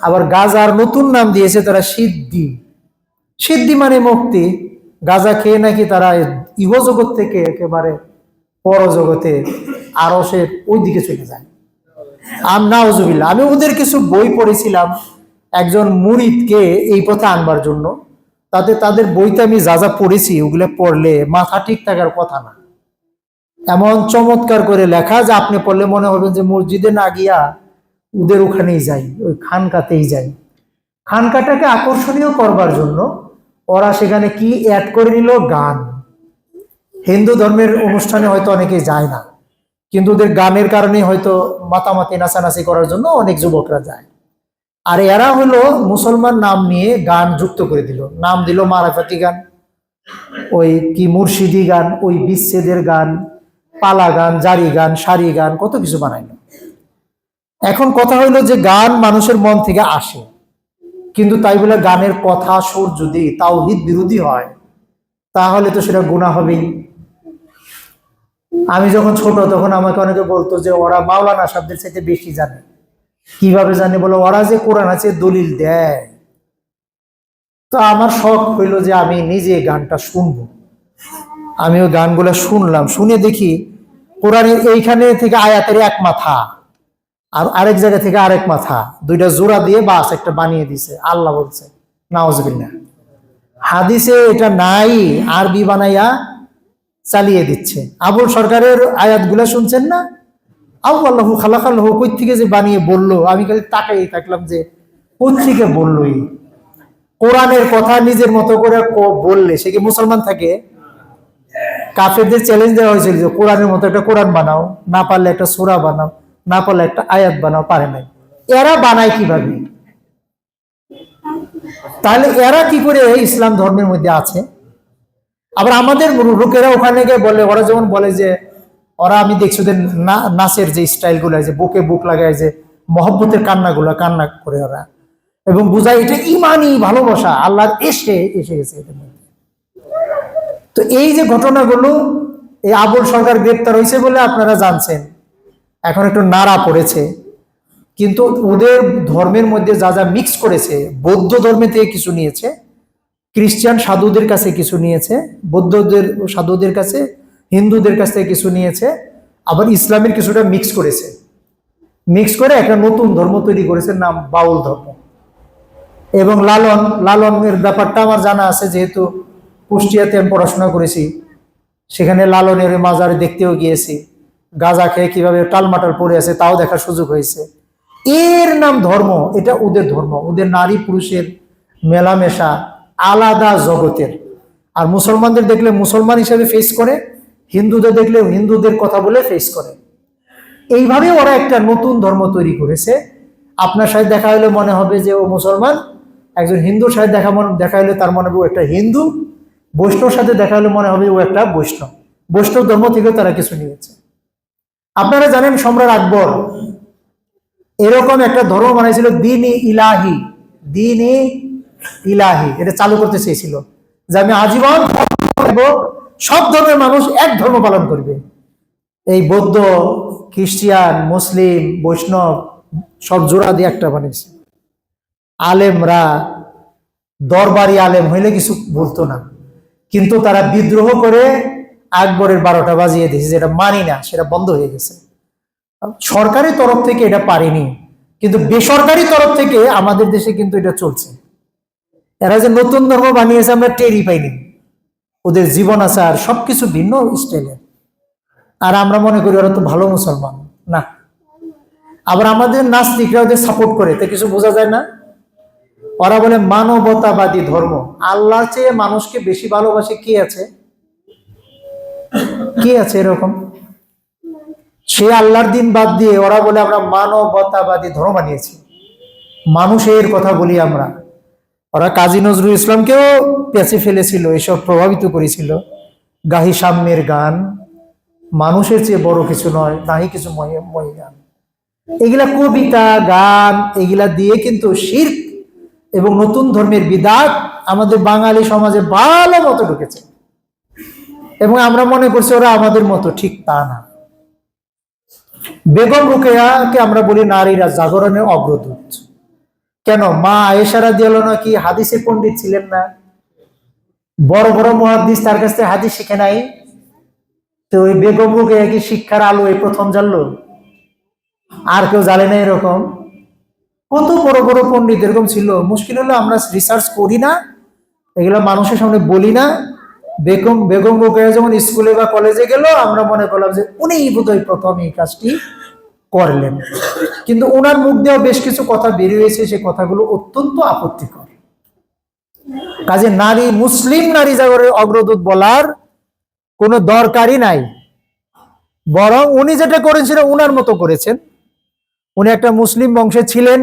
আবার গাজার নতুন নাম দিয়েছে তারা সিদ্ধি। সিদ্ধি মানে মুক্তি। গাজা খেয়ে নাকি তারা ইহজগৎ থেকে একেবারে পরজগতে আরশের ওই দিকে চলে যায়। নাউজুবিল্লাহ। আমি ওদের কিছু বই পড়েছিলাম একজন মুরিদকে এই পথে আনবার জন্য। তাদের বইতে আমি যা যা পড়েছি, ওগুলো পড়লে মাথা ঠিক থাকার কথা না। এমন চমৎকার করে লেখা যে আপনি পড়লে মনে হবে যে মসজিদে না গিয়া ওদের ওখানেই যাই, ওই খানকাতেই যাই। খানকাটাকে আকর্ষণীয় করবার জন্য ওরা সেখানে কি অ্যাড করে নিল? গান। হিন্দু ধর্মের অনুষ্ঠানে হয়তো অনেকে যায় না, কিন্তু ওদের গানের কারণে হয়তো মাতামাতি নাচানাচি করার জন্য অনেক যুবকরা যায়। আর এরা হলো মুসলমান নাম নিয়ে গান যুক্ত করে দিল, নাম দিল মারাফাতি গান, ওই কি মুর্শিদি গান, ওই বিচ্ছেদের গান, পালা গান, জারি গান, সারি গান, কত কিছু বানাইলো। এখন কথা হইলো যে গান মানুষের মন থেকে আসে, কিন্তু তাই বলে গানের কথা সুর যদি তাওহীদ বিরোধী হয় তাহলে তো সেটা গুনাহ হবেই। আমি যখন ছোট তখন আমাকে অনেকে বলতো যে ওরা মাওলানা শব্দের চাইতে বেশি জানে। কিভাবে জানে? বলে ওরা যে কোরআন আছে দলিল দেয়। তো আমার শখ হইলো যে আমি নিজে গানটা শুনবো। আমি ওই গানগুলো শুনলাম, শুনে দেখি কোরআনের এইখানে থেকে আয়াতের এক মাথা আর আরেক জায়গা থেকে আরেক মাথা, দুইটা জোড়া দিয়ে বাস একটা বানিয়ে দিছে। আল্লাহ বলছে নাউজুবিল্লাহ। হাদিসে এটা নাই, আরবি বানাইয়া চালিয়ে দিচ্ছে। আবুল সরকারের আয়াতগুলা শুনছেন না? আল্লাহু খালাকাল্লাহু কই থেকে যে বানিয়ে বললো, আমি খালি তাকাই থাকলাম যে কোথ থেকে বললোই। কোরআনের কথা নিজের মতো করে বললে সে কি মুসলমান থাকে? কাফেরদের চ্যালেঞ্জ দেওয়া হয়েছিল যে কোরআনের মতো একটা কোরআন বানাও, না পারলে একটা সূরা বানাও, না পারলে একটা আয়াত বানাও, পারে নাই। এরা বানায় কিভাবে? তাহলে এরা কি করে ইসলাম ধর্মের মধ্যে আছে? আবার আমাদের লোকেরা ওখানে গিয়ে বলে, ওরা যেমন বলে যে ওরা, আমি দেখছি ওদের নাচের যে স্টাইল গুলো, যে বুকে বুক লাগায়, যে মহব্বতের কান্নাগুলো কান্না করে ওরা, এবং বুঝায় এটা ইমানি ভালোবাসা, আল্লাহর এসে গেছে এদের মধ্যে। তো এই যে ঘটনাগুলো, এই আবুল সরকার গ্রেপ্তার হয়েছে বলে আপনারা জানছেন, এখন একটু নাড়া পড়েছে, কিন্তু ওদের ধর্মের মধ্যে যা যা মিক্স করেছে, বৌদ্ধ ধর্মে থেকে কিছু নিয়েছে, খ্রিস্টান সাধুদের কাছে কিছু নিয়েছে, বৌদ্ধদের সাধুদের কাছে, হিন্দুদের কাছ থেকে কিছু নিয়েছে, আবার ইসলামের কিছুটা মিক্স করেছে। মিক্স করে একটা নতুন ধর্ম তৈরি করেছে, নাম বাউল ধর্ম। এবং লালনের ব্যাপারটা আমার জানা আছে, যেহেতু কুষ্টিয়াতে আমি পড়াশোনা করেছি, সেখানে লালনের মাজারে দেখতেও গিয়েছি। গাঁজা খেয়ে কিভাবে টালমাটাল পড়ে আছে তাও দেখার সুযোগ হয়েছে। এর নাম ধর্ম, এটা ওদের ধর্ম। ওদের নারী পুরুষের মেলামেশা আলাদা জগতের। আর মুসলমানদের দেখলে মুসলমান হিসেবে ফেস করে, হিন্দুদের দেখলে হিন্দুদের কথা বলে ফেস করে। এইভাবে ওরা একটা নতুন ধর্ম তৈরি করেছে। আপনার সাথে দেখা হলে মনে হবে যে ও মুসলমান, একজন হিন্দুর সাথে দেখা হলে তার মনে হবে ও একটা হিন্দু, বৈষ্ণব সাথে দেখা হলে মনে হবে ও একটা বৈষ্ণব। বৈষ্ণব ধর্ম থেকে তারা কিছু নিয়েছে। আপনারা জানেন সম্রাট আকবর এরকম একটা ধর্ম বানাইছিল, দ্বীন-ই ইলাহি। দ্বীন-ই ইলাহি এটা চালু করতে চেয়েছিল, যে আমি আজীবন সব ধর্মের মানুষ এক ধর্ম পালন করবে। এই বৌদ্ধ, খ্রিস্টান, মুসলিম, বৈষ্ণব সব জোড়া দিয়ে একটা বানিয়েছে। আলেমরা, দরবারি আলেম হইলে কিছু বলতো না, কিন্তু তারা বিদ্রোহ করে আকবরের 12টা বাজিয়ে দিয়েছে, যেটা মানি না, সেটা বন্ধ হয়ে গেছে। সরকারি তরফ থেকে এটা পারেনি, কিন্তু বেসরকারি তরফ থেকে আমাদের দেশে কিন্তু এটা চলছে। এরা যে নতুন ধর্ম বানিয়েছে আমরা টেরই পাইনি। ওদের জীবন আচার সবকিছু ভিন্ন স্টাইলের, আর আমরা মনে করি ওরা তো ভালো মুসলমান না। আবার আমাদের নাস্তিকরা ওদের সাপোর্ট করে, তো কিছু বোঝা যায় না। ওরা বলে মানবতাবাদী ধর্ম। আল্লাহ চেয়ে মানুষকে বেশি ভালোবাসে কে আছে? কে আছে এরকম? সে আল্লাহর দিন বাদ দিয়ে ওরা বলে আমরা মানবতাবাদী ধর্ম বানিয়েছি, মানুষের কথা বলি আমরা। ওরা কাজী নজরুল ইসলামকেও পেঁচে ফেলেছিল, এসব প্রভাবিত করেছিল। গাহি সাম্যের গান, মানুষের চেয়ে বড় কিছু নয়, নাহি কিছু মই গান, এগুলা কবিতা গান, এগুলা দিয়ে কিন্তু শিরক এবং নতুন ধর্মের বিদাত আমাদের বাঙালি সমাজে ভালো মতো ঢুকেছে, এবং আমরা মনে করছি ওরা আমাদের মতো। ঠিক তা না। বেগম রোকেয়াকে আমরা বলি নারীরা জাগরণের অগ্রদূত। কেন? মা আয়েশা রাদিয়াল্লাহু আনহা কি হাদিসে পণ্ডিত ছিলেন না? বড় বড় মুহাদ্দিস তার কাছ থেকে হাদিস শিখে নাই? তো ওই বেগম রোকেয়া কি শিক্ষার আলো এই প্রথম জানলো? আর কেউ জানে না এরকম? কত বড় বড় পণ্ডিত এরকম ছিল। মুশকিল হলো আমরা রিসার্চ করি না, এগুলো মানুষের সামনে বলি না। বেগম রোকেয়া যখন স্কুলে বা কলেজে গেল, আমরা মনে করলাম যে উনি বোধহয় প্রথম এই কাজটি করলেন, কিন্তু ওনার মুখ দিয়েও বেশ কিছু কথা বেরিয়েছে, সে কথাগুলো অত্যন্ত আপত্তিকর। কাজে নারী, মুসলিম নারী জাগরণের অগ্রদূত বলার কোনো দরকারই নাই। বরং উনি যেটা করেছেন উনার মতো করেছেন। উনি একটা মুসলিম বংশে ছিলেন,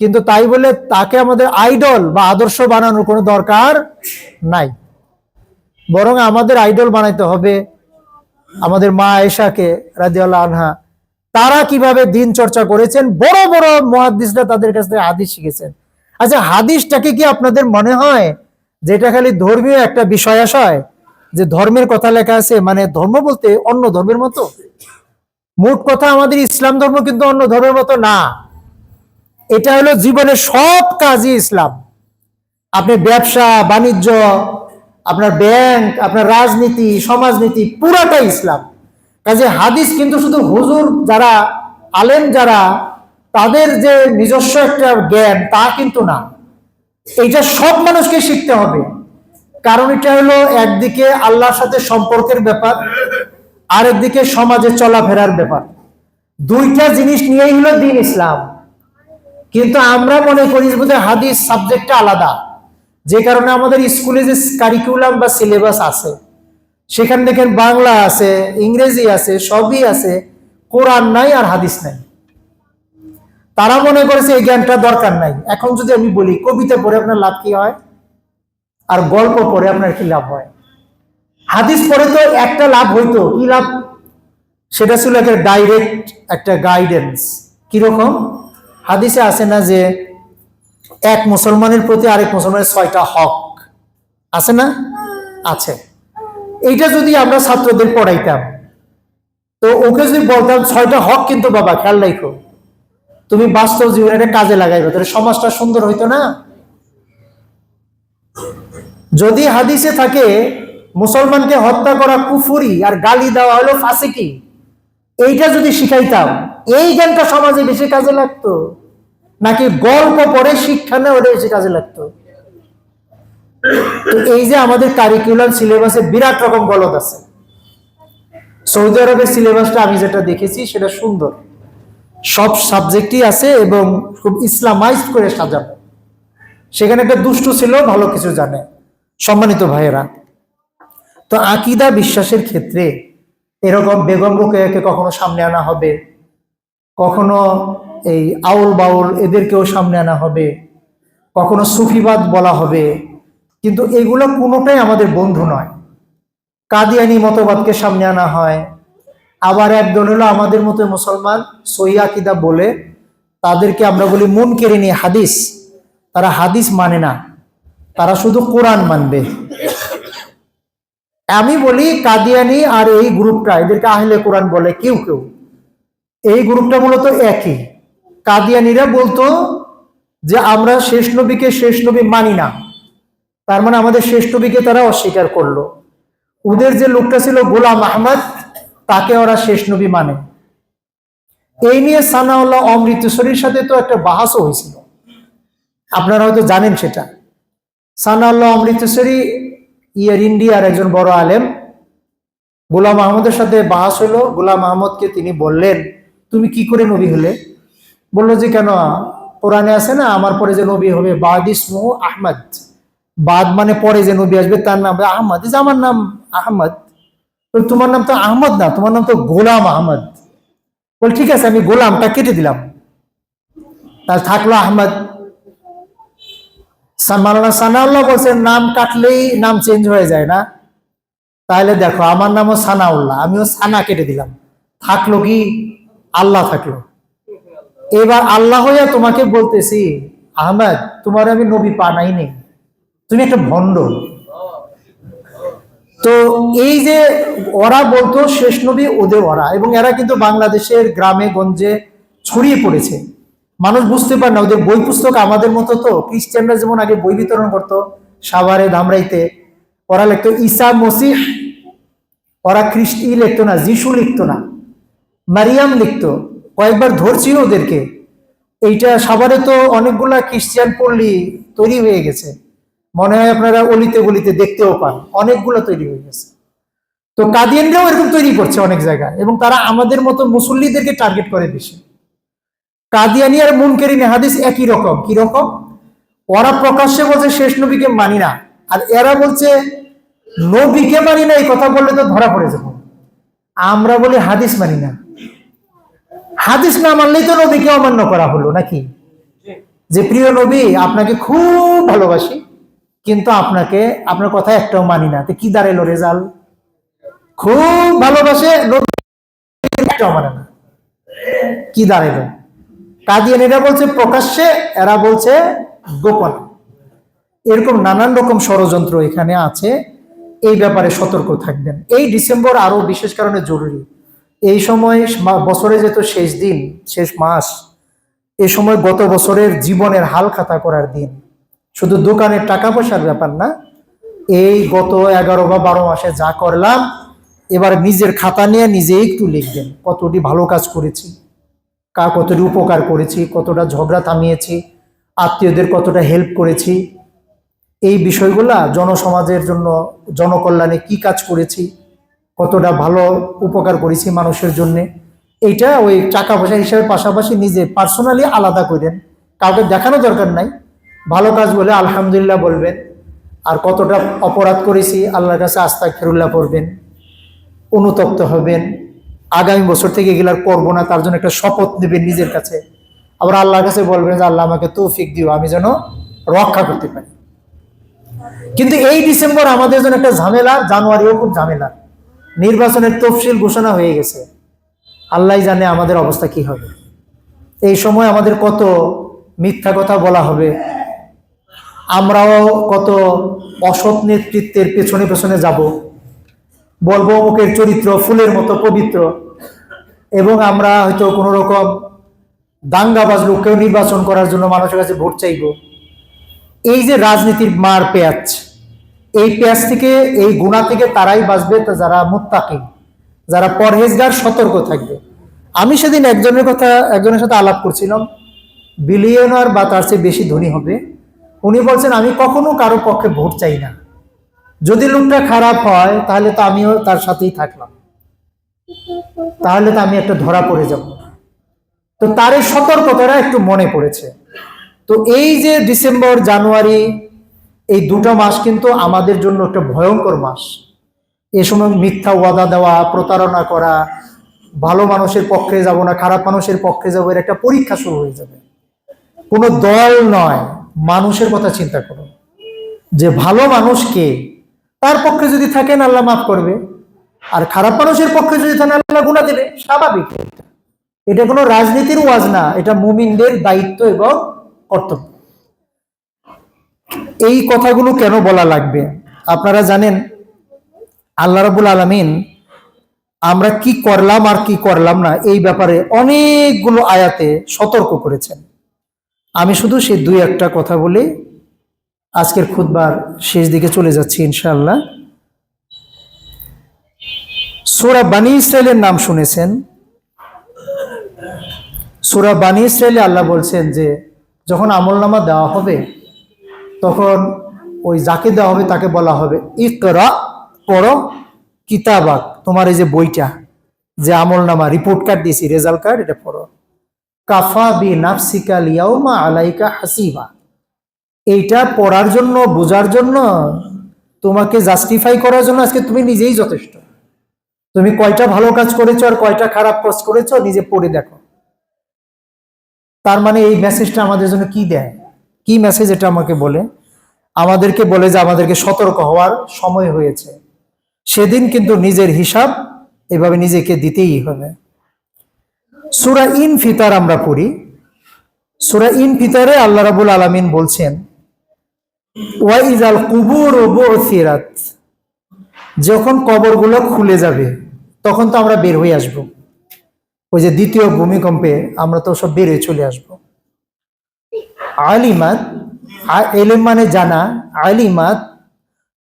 কিন্তু তাই বলে তাকে আমাদের আইডল বা আদর্শ বানানোর কোনো দরকার নাই। বরং আমাদের আইডল বানাইতে হবে আমাদের মা আয়েশাকে রাদিয়াল্লাহু আনহা। তারা কিভাবে দিন চর্চা করেছেন, বড় বড় মুহাদ্দিসরা তাদের কাছ থেকে হাদিস শিখেছেন। আচ্ছা, হাদিসটাকে কি আপনাদের মনে হয় যেটা খালি ধর্মীয় একটা বিষয় আশয়, যে ধর্মের কথা লেখা আছে, মানে ধর্ম বলতে অন্য ধর্মের মতো? মোট কথা আমাদের ইসলাম ধর্ম কিন্তু অন্য ধর্মের মতো না। এটা হলো জীবনের সব কাজই ইসলাম। আপনি ব্যবসা বাণিজ্য, আপনার ব্যাংক, আপনার রাজনীতি, সমাজনীতি, পুরাটাই ইসলাম। কাজে হাদিস কিন্তু শুধু হুজুর যারা, আলেম যারা, তাদের যে নিজস্ব একটা জ্ঞান তা কিন্তু না। এটা সব মানুষকে শিখতে হবে, কারণ এটা হলো একদিকে আল্লাহর সাথে সম্পর্কের ব্যাপার, আরেকদিকে সমাজে চলাফেরার ব্যাপার। দুইটা জিনিস নিয়েই হলো দ্বীন ইসলাম। কিন্তু আমরা মনে করি যে হাদিস সাবজেক্টটা আলাদা, যে কারণে আমাদের স্কুলে যে কারিকুলাম বা সিলেবাস আছে সেখানে দেখেন বাংলা আছে, ইংরেজি আছে, সবই আছে, কোরআন নাই আর হাদিস নাই। তারা মনে করেছে এই জ্ঞানটা দরকার নাই। এখন যদি আমি বলি কবিতা পড়ে আপনার লাভ কি হয়, আর গল্প পড়ে আপনার কি লাভ হয়? হাদিস পড়ে তো একটা লাভ হইতো, কি লাভ? সেটা ছিল একটা ডাইরেক্ট একটা গাইডেন্স। কিরকম? হাদিসে আছে না যে এক মুসলমানের প্রতি আরেক মুসলমানের 6টা হক আছে না? আছে। এইটা যদি আমরা ছাত্রদের পড়াইতাম, তো ওকে যদি বলতাম 6টা হক কিন্তু বাবা খেয়াল রাখো, তুমি বাস্তব জীবনে এটা কাজে লাগাইবে, তাহলে সমাজটা সুন্দর হইতো না? যদি হাদিসে থাকে মুসলমানকে হত্যা করা কুফরি আর গালি দেওয়া হলো ফাসিকি, এইটা যদি শিখাইতাম, এই জ্ঞানটা সমাজে বেশি কাজে লাগতো নাকি গল্প পড়ে শিক্ষা নেওয়া ওটা বেশি কাজে লাগতো? তো এই যে আমাদের কারিকুলাম সিলেবাসে বিরাট রকম গলদ আছে। সৌদি আরবের সিলেবাসটা আমি যেটা দেখেছি সেটা সুন্দর, সব সাবজেক্টই আছে এবং খুব ইসলামাইজড করে সাজানো। সেখানে একটা দুষ্টু ছিল, ভালো কিছু জানে। সম্মানিত ভাইয়েরা, তো আকীদা বিশ্বাসের ক্ষেত্রে এরকম বেগম রোকেয়াকে কখনো সামনে আনা হবে, কখনো এই আউল বাউল এদেরকেও সামনে আনা হবে, কখনো সুফিবাদ বলা হবে, কিন্তু এগুলো কোনোটাই আমাদের বন্ধু নয়। কাদিয়ানি মতবাদকে সামনে আনা হয়, আবার একদল হলো আমাদের মতো মুসলমান সহিহ আকীদা বলে, তাদেরকে আমরা বলি মুনকিরিনে হাদিস। তারা হাদিস মানে না, তারা শুধু কোরআন মানবে। আমি বলি কাদিয়ানি আর এই গ্রুপটা, এদেরকে আহলে কোরআন বলে কেউ কেউ, এই গ্রুপটা মূলত একই। কাদিয়ানিরা বলতো যে আমরা শেষ নবীকে শেষ নবী মানি না, তার মানে আমাদের শেষ নবীকে তারা অস্বীকার করলো। ওদের যে লোকটা ছিল গোলাম আহমদ, তাকে ওরা শেষ নবী মানে। এই নিয়ে সানাউল্লাহ অমৃতসরীর সাথে তো একটা বাহাসও হয়েছিল, আপনারা হয়তো জানেন সেটা। সানাউল্লাহ অমৃতসরী ইন্ডিয়ার একজন বড় আলেম, গোলাম আহমদের সাথে বাহাস হলো। গোলাম আহমদকে তিনি বললেন, তুমি কি করে নবী হলে? বললো যে কেন, কোরআনে আছে না আমার পরে যে নবী হবে বাদ ইসমুহু আহমদ, বাদ মানে পরে যে নবী আসবে তার নাম আহমদ। যে আমার নাম আহমদ। তোমার নাম তো আহমদ না, তোমার নাম তো গোলাম আহমদ। বল ঠিক আছে, আমি গোলামটা কেটে দিলাম, তার থাকলো আহমদ। মাওলানা সানাউল্লাহ বলছেন নাম কাটলেই নাম চেঞ্জ হয়ে যায় না? তাহলে দেখো আমার নামও সানাউল্লাহ, আমিও সানা কেটে দিলাম, থাকলো কি আল্লাহ থাকলো। এবার আল্লাহ হইয়া তোমাকে বলতেছি আহমদ, তোমার আমি নবী পানাই নেই, তুমি একটা ভণ্ড। তো এই যে ওরা বলতো শেষ নবী ওদের ওরা, এবং এরা কিন্তু বাংলাদেশের গ্রামে গঞ্জে ছড়িয়ে পড়েছে। মানুষ বুঝতে পারে না, ওদের বই পুস্তক আমাদের মতো তো। খ্রিস্টানরা যেমন আগে বই বিতরণ করতো সাভারে ধামরাইতে, ওরা লিখতো ঈসা মসিহ, ওরা খ্রিস্টি লিখতো না, যিশু লিখতো না, মারিয়াম লিখতো। কয়েকবার ধরছিল ওদেরকে। এইটা সাভারে তো অনেকগুলা খ্রিস্টান পল্লী তৈরি হয়ে গেছে, মনে হয় আপনারা অলিতে গলিতে দেখতেও পান, অনেকগুলো তৈরি হয়ে গেছে। তো কাদিয়ানরাও এরকম তৈরি করছে অনেক জায়গায়, এবং তারা আমাদের মতো মুসল্লিদেরকে টার্গেট করে বেশি। কাদিয়ানি আর মুনকিরিনে হাদিস একই রকম। কি রকম? ওরা প্রকাশ্যে বলছে শেষ নবীকে মানি না, আর এরা বলছে নবীকে মানি না। এই কথা বললে তো ধরা পড়ে যাবো। আমরা বলি হাদিস মানি না। হাদিস না মানলেই তো নবীকে অমান্য করা হলো নাকি? যে প্রিয় নবী আপনাকে খুব ভালোবাসি, কিন্তু আপনার কথা একটাও মানি না, তো কি দাঁড়াইলো রেজাল্ট? খুব ভালোবাসে, একটাও মানে না, কি দাঁড়াইলো? কাদিয়ানীরা বলছে প্রকাশ্যে, এরা বলছে গোপন। এরকম নানান রকম ষড়যন্ত্র এখানে আছে, এই ব্যাপারে সতর্ক থাকবেন। এই ডিসেম্বর আরো বিশেষ কারণে জরুরি। এই সময় বছরে যেহেতু শেষ দিন, শেষ মাস, এই সময় গত বছরের জীবনের হাল খাতা করার দিন। শুধু দোকানের টাকা পয়সার ব্যাপার না, এই গত 11 বা 12 মাসে যা করলাম, এবার নিজের খাতা নিয়ে নিজে একটু লিখবেন, কতটি ভালো কাজ করেছি, কতটি উপকার করেছি, কতটা ঝগড়া থামিয়েছি, আত্মীয়দের কতটা হেল্প করেছি, এই বিষয়গুলা জনসমাজের জন্য, জনকল্যাণে কি কাজ করেছি, কতটা ভালো উপকার করেছি মানুষের জন্য। এইটা ওই টাকা পয়সা হিসাবে পাশাপাশি নিজে পার্সোনালি আলাদা করেন, কাউকে দেখানো দরকার নাই। ভালো কাজ বলে আলহামদুলিল্লাহ বলবেন, আর কতটা অপরাধ করেছি আল্লাহর কাছে আস্তাগফিরুল্লাহ পড়বেন, অনুতপ্ত হবেন, আগামী বছর থেকে এগুলার করবো না, তার জন্য একটা শপথ নেবেন নিজের কাছে। আবার আল্লাহর কাছে বলবেন যে আল্লাহ আমাকে তৌফিক দিও, আমি যেন রক্ষা করতে পারি। কিন্তু এই ডিসেম্বর আমাদের জন্য একটা ঝামেলা, জানুয়ারিও খুব ঝামেলা। নির্বাচনের তফসিল ঘোষণা হয়ে গেছে, আল্লাহ জানে আমাদের অবস্থা কি হবে। এই সময় আমাদের কত মিথ্যা কথা বলা হবে, আমরাও কত অসৎ নেতৃত্বের পেছনে পেছনে যাব, বলবো অমুকের চরিত্র ফুলের মতো পবিত্র, এবং আমরা হয়তো কোনো রকম দাঙ্গাবাজ লোককেও নির্বাচন করার জন্য মানুষের কাছে ভোট চাইব। এই যে রাজনীতির মার পেঁয়াজ, এই পেঁয়াজ থেকে, এই গুণা থেকে তারাই বাঁচবে যারা মুত্তাকি, যারা পরহেজগার, সতর্ক থাকবে। আমি সেদিন একজনের সাথে আলাপ করছিলাম, বিলিয়নার বা তার চেয়ে বেশি ধনী হবে। উনি বলছেন আমি কখনো কারো পক্ষে ভোট চাই না, যদি লোকটা খারাপ হয় তাহলে তো আমিও তার সাথেই থাকলাম, তাহলে তো আমি একটা ধরা পড়ে যাব। তো তার এই সতর্কতাটা একটু মনে পড়েছে। তো এই যে ডিসেম্বর জানুয়ারি, এই দুটো মাস কিন্তু আমাদের জন্য একটা ভয়ঙ্কর মাস। এই সময় মিথ্যা ওয়াদা দেওয়া, প্রতারণা করা, ভালো মানুষের পক্ষে যাব না খারাপ মানুষের পক্ষে যাবো, এর একটা পরীক্ষা শুরু হয়ে যাবে। কোনো দল নয়, মানুষের কথা চিন্তা করুন, যে ভালো মানুষ কে, তার পক্ষে যদি থাকেন আল্লাহ মাফ করবে, আর খারাপ মানুষের পক্ষে যদি থাকেন আল্লাহ গুনাহ দেবে, স্বাভাবিক। এটা কোনো রাজনীতির ওয়াজ না, এটা মুমিনদের দায়িত্ব এবং কর্তব্য। এই কথাগুলো কেন বলা লাগবে? আপনারা জানেন আল্লাহ রাব্বুল আলামিন আমরা কি করলাম আর কি করলাম না এই ব্যাপারে অনেকগুলো আয়াতে সতর্ক করেছেন। আমি শুধু সেই দুই একটা কথা বলে আজকের খুতবার শেষ দিকে চলে যাচ্ছি ইনশাআল্লাহ। সূরা বানী ইসরাইলের নাম শুনেছেন। সূরা বানী ইসরাইলে আল্লাহ বলছেন যে যখন আমলনামা দেওয়া হবে, তখন ওই যাকে দেওয়া হবে তাকে বলা হবে ইকরা, পড়ো, কিতাবাক, তোমার এই যে বইটা, যে আমলনামা রিপোর্ট কার্ড দিয়েছি, রেজাল্ট কার্ড, এটা পড়ো। কাফা বি নাফসিকা লিয়াউমা আলাইকা হাসিবা, এইটা পড়ার জন্য, বোঝার জন্য, তোমাকে জাস্টিফাই করার জন্য আজকে তুমি নিজেই যথেষ্ট। তুমি কয়টা ভালো কাজ করেছো আর কয়টা খারাপ কাজ করেছো নিজে পড়ে দেখো। তার মানে এই মেসেজটা আমাদের জন্য কি দেয়, কি মেসেজ এটা আমাকে বলে? আমাদেরকে বলে যে আমাদেরকে সতর্ক হওয়ার সময় হয়েছে। সেদিন কিন্তু নিজের হিসাব এভাবে নিজেকে দিতেই হবে। সূরা ইনফিতার আমরা পড়ি। সূরা ইনফিতারে আল্লাহ রাব্বুল আলামিন বলছেন ওয়া ইযাল কুবুর বুসিরাত, যখন কবরগুলো খুলে যাবে তখন তো আমরা বের হয়ে আসব। ওই যে দ্বিতীয় ভূমিকম্পে আমরা তো সব বের হয়ে চলে আসব। আলিমাত, ইলম মানে জানা, আলিমাত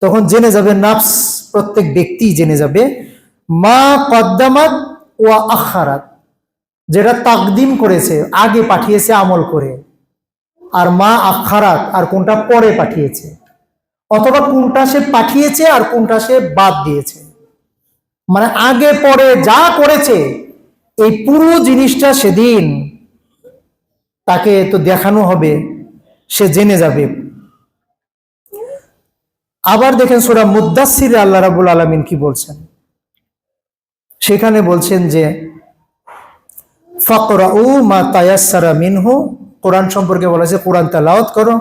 তখন জেনে যাবে, নাফস প্রত্যেক ব্যক্তি জেনে যাবে, মা কদ্দামাত ওয়া আখারাত, যেটা তাকদিম করেছে, আগে পাঠিয়েছে আমল করে, আর মা আখারাত, আর কোনটা পরে পাঠিয়েছে, অথবা কোনটা সে পাঠিয়েছে আর কোনটা সে বাদ দিয়েছে। মানে আগে পরে যা করেছে এই পুরো জিনিসটা সেদিন তাকে তো দেখানো হবে, সে জেনে যাবে। আবার দেখেন সূরা মুদ্দাসসিরে আল্লাহ রাব্বুল আলামিন কি বলছেন, সেখানে বলছেন যে ফাকরাউ মা তায়াসসারা মিনহু, কোরআন সম্পর্কে বলেছে কোরআন তেলাওয়াত করো,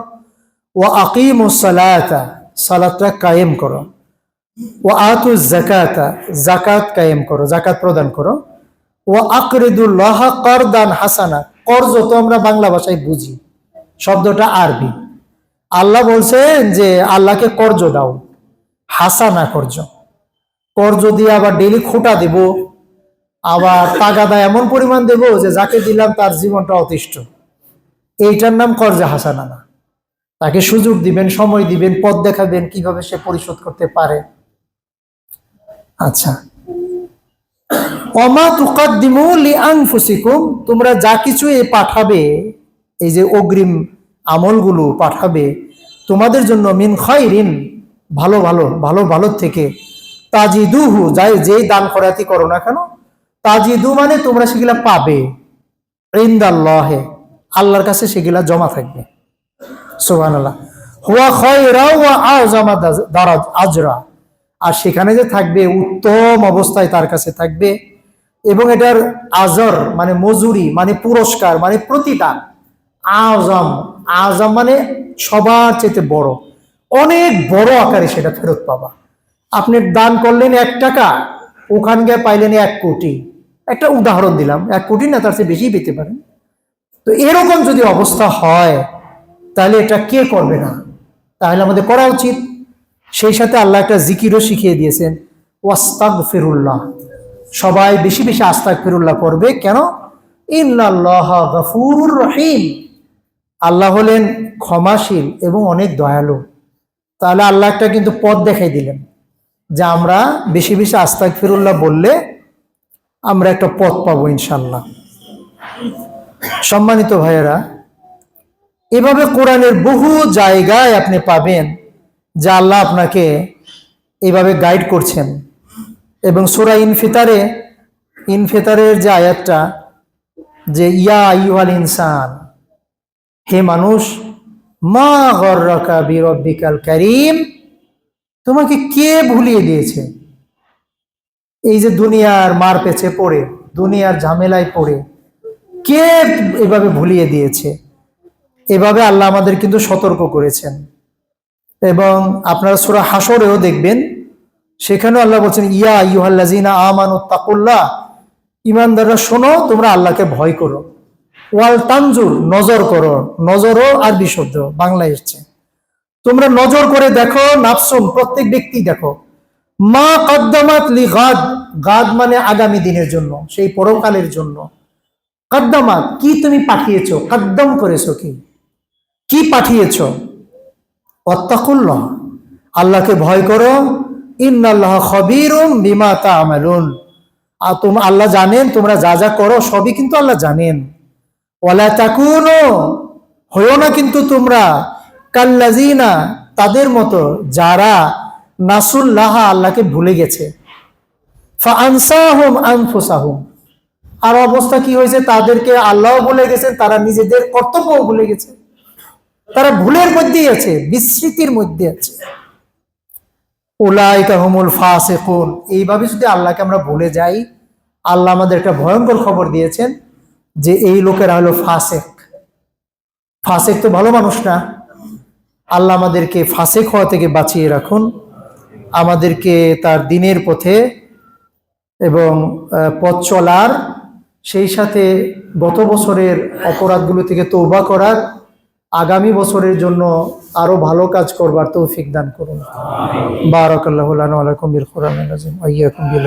ওয়া আকিমুস সালাতা, সালাতটা কায়েম করো। ওয়া আতুজ যাকাতা, যাকাত কায়েম করো, যাকাত প্রদান করো। ওয়া আকরিদুল্লাহ করদান হাসানা, কর্জ তো আমরা বাংলা ভাষায় বুঝি, শব্দটা আরবি। আল্লাহ বলছেন যে আল্লাহকে কর্জ দাও, হাসানা কর্জ। কর্জ দিয়ে আবার ডেলি খোটা দেব, আবার তাগাদা এমন পরিমাণ দেব যে যাকে দিলাম তার জীবনটা অতিষ্ঠ। এইটার নাম কর্জে হাসানা না। তাকে সুযোগ দিবেন, সময় দিবেন, পথ দেখাবেন কিভাবে সে পরিশোধ করতে পারে। আচ্ছা, ওমা তুকাদ্দিমু লিআনফুসিকুম, তোমরা যা কিছু পাঠাবে, এই যে অগ্রিম আমলগুলো পাঠাবে তোমাদের জন্য, মিন খায়রিন, ভালো ভালো ভালো ভালো থেকে, তাজিদুহু, যাই যেই দান খয়রাতি করো না কেন, তাজিদু মানে তোমরা সেগুলা পাবে, ইনদাল্লাহে, আল্লাহর কাছে সেগুলা জমা থাকবে। সুবহানাল্লাহ। হুয়া খায়রা ওয়া আযমা দারাজ আজরা, আর সেখানে যে থাকবে উত্তম অবস্থায় তার কাছে থাকবে, এবং এটার আজর মানে মজুরি, মানে পুরস্কার, মানে প্রতিদান। আজম, আজম মানে সবার চেয়ে বড়, অনেক বড় আকারে সেটা ফেরত পাবা। আপনি দান করলেন 1 টাকা, ওখান গিয়ে পাইলেন 1 কোটি। একটা উদাহরণ দিলাম, 1 কোটি না, তার চেয়ে বেশি পেতে পারেন। তো এরকম যদি অবস্থা হয় তাহলে এটা কে করবে না? তাহলে আমাদের করা উচিত। সেই সাথে আল্লাহ একটা জিকিরও শিখিয়ে দিয়েছেন, ওয়াস্তাগফিরুল্লাহ, সবাই বেশি বেশি আস্তাগফিরুল্লাহ পড়বে। কেন? ইন্নাল্লাহা গফুরুর রহিম, আল্লাহ হলেন ক্ষমাশীল এবং অনেক দয়ালু। তাহলে আল্লাহ একটা কিন্তু পথ দেখাই দিলেন যে আমরা বেশি বেশি আস্তাগফিরুল্লাহ বললে আমরা একটা পথ পাবো ইনশাল্লাহ। সম্মানিত ভাইয়েরা, এভাবে কোরআনের বহু জায়গায় আপনি পাবেন যে আল্লাহ আপনাকে এইভাবে গাইড করছেন। এবং সূরা ইনফিতারের যে আয়াতটা, যে ইয়া আইয়ুহাল ইনসান, হে মানুষ, মা গররাকা বিরব্বিকাল কারীম, তোমাকে কে ভুলিয়ে দিয়েছে? এই যে দুনিয়ার মার পেছে পড়ে, দুনিয়ার ঝামেলায় পড়ে কে এভাবে ভুলিয়ে দিয়েছে? এভাবে আল্লাহ আমাদের কিন্তু সতর্ক করেছেন। এবং আপনারা সূরা হাসরেও দেখবেন, সেখানেও আল্লাহ বলছেন, ইয়া আইয়ুহাল্লাযিনা আমানুত্তাকুল্লাহ, ঈমানদাররা শোনো, তোমরা আল্লাহকে ভয় করো। ওয়াল তানজুর, নজর করো, নজরও আরবি শব্দ, বাংলায় এসছে। তোমরা নজর করে দেখো, নাফসুন, প্রত্যেক ব্যক্তি দেখো, মা কদ্দামাত লি গাদ, গাদ মানে আগামী দিনের জন্য, সেই পরকালের জন্য। কদ্দামাত, কি তুমি পাঠিয়েছো, কদ্দম করেছো, কি পাঠিয়েছো। ওয়াত্তাকুল্লাহ, আল্লাহকে ভয় করো। ইন্নাল্লাহা খাবীরুম বিমা তা'মালুন, আর আল্লাহ জানেন তোমরা যা যা করো সবই কিন্তু আল্লাহ জানেন। ওয়ালা তাকুনু, হয়ো না কিন্তু তোমরা, কাল্লাযিনা, তাদের মতো যারা নাসুল্লাহ, আল্লাহকে ভুলে গেছে। ফাআনসাহুম আনফুসাহুম, আর অবস্থা কি হয়েছে, তাদেরকে আল্লাহও ভুলে গেছেন, তারা নিজেদের কর্তব্যও ভুলে গেছে। তারা ভুলের মধ্যেই আছে, বিস্মৃতির মধ্যে আছে। উলাইকা হুমুল ফাসিকুন, এইভাবে যদি আল্লাহকে আমরা ভুলে যাই, আল্লাহ আমাদের একটা ভয়ঙ্কর খবর দিয়েছেন যে এই লোকেরা হলো ফাসেক। ফাসেক তো ভালো মানুষ না। আল্লাহ আমাদেরকে ফাসেক হওয়া থেকে বাঁচিয়ে রাখুন, আমাদেরকে তার দিনের পথে এবং পথ চলার, সেই সাথে গত বছরের অপরাধগুলো থেকে তওবা করার, আগামী বছরের জন্য আরো ভালো কাজ করবার তৌফিক দান করুন। বারাকাল্লাহু লানা ওয়া লাকুম বিল কুরআনিল আযীম ওয়া ইয়্যাকুম বিল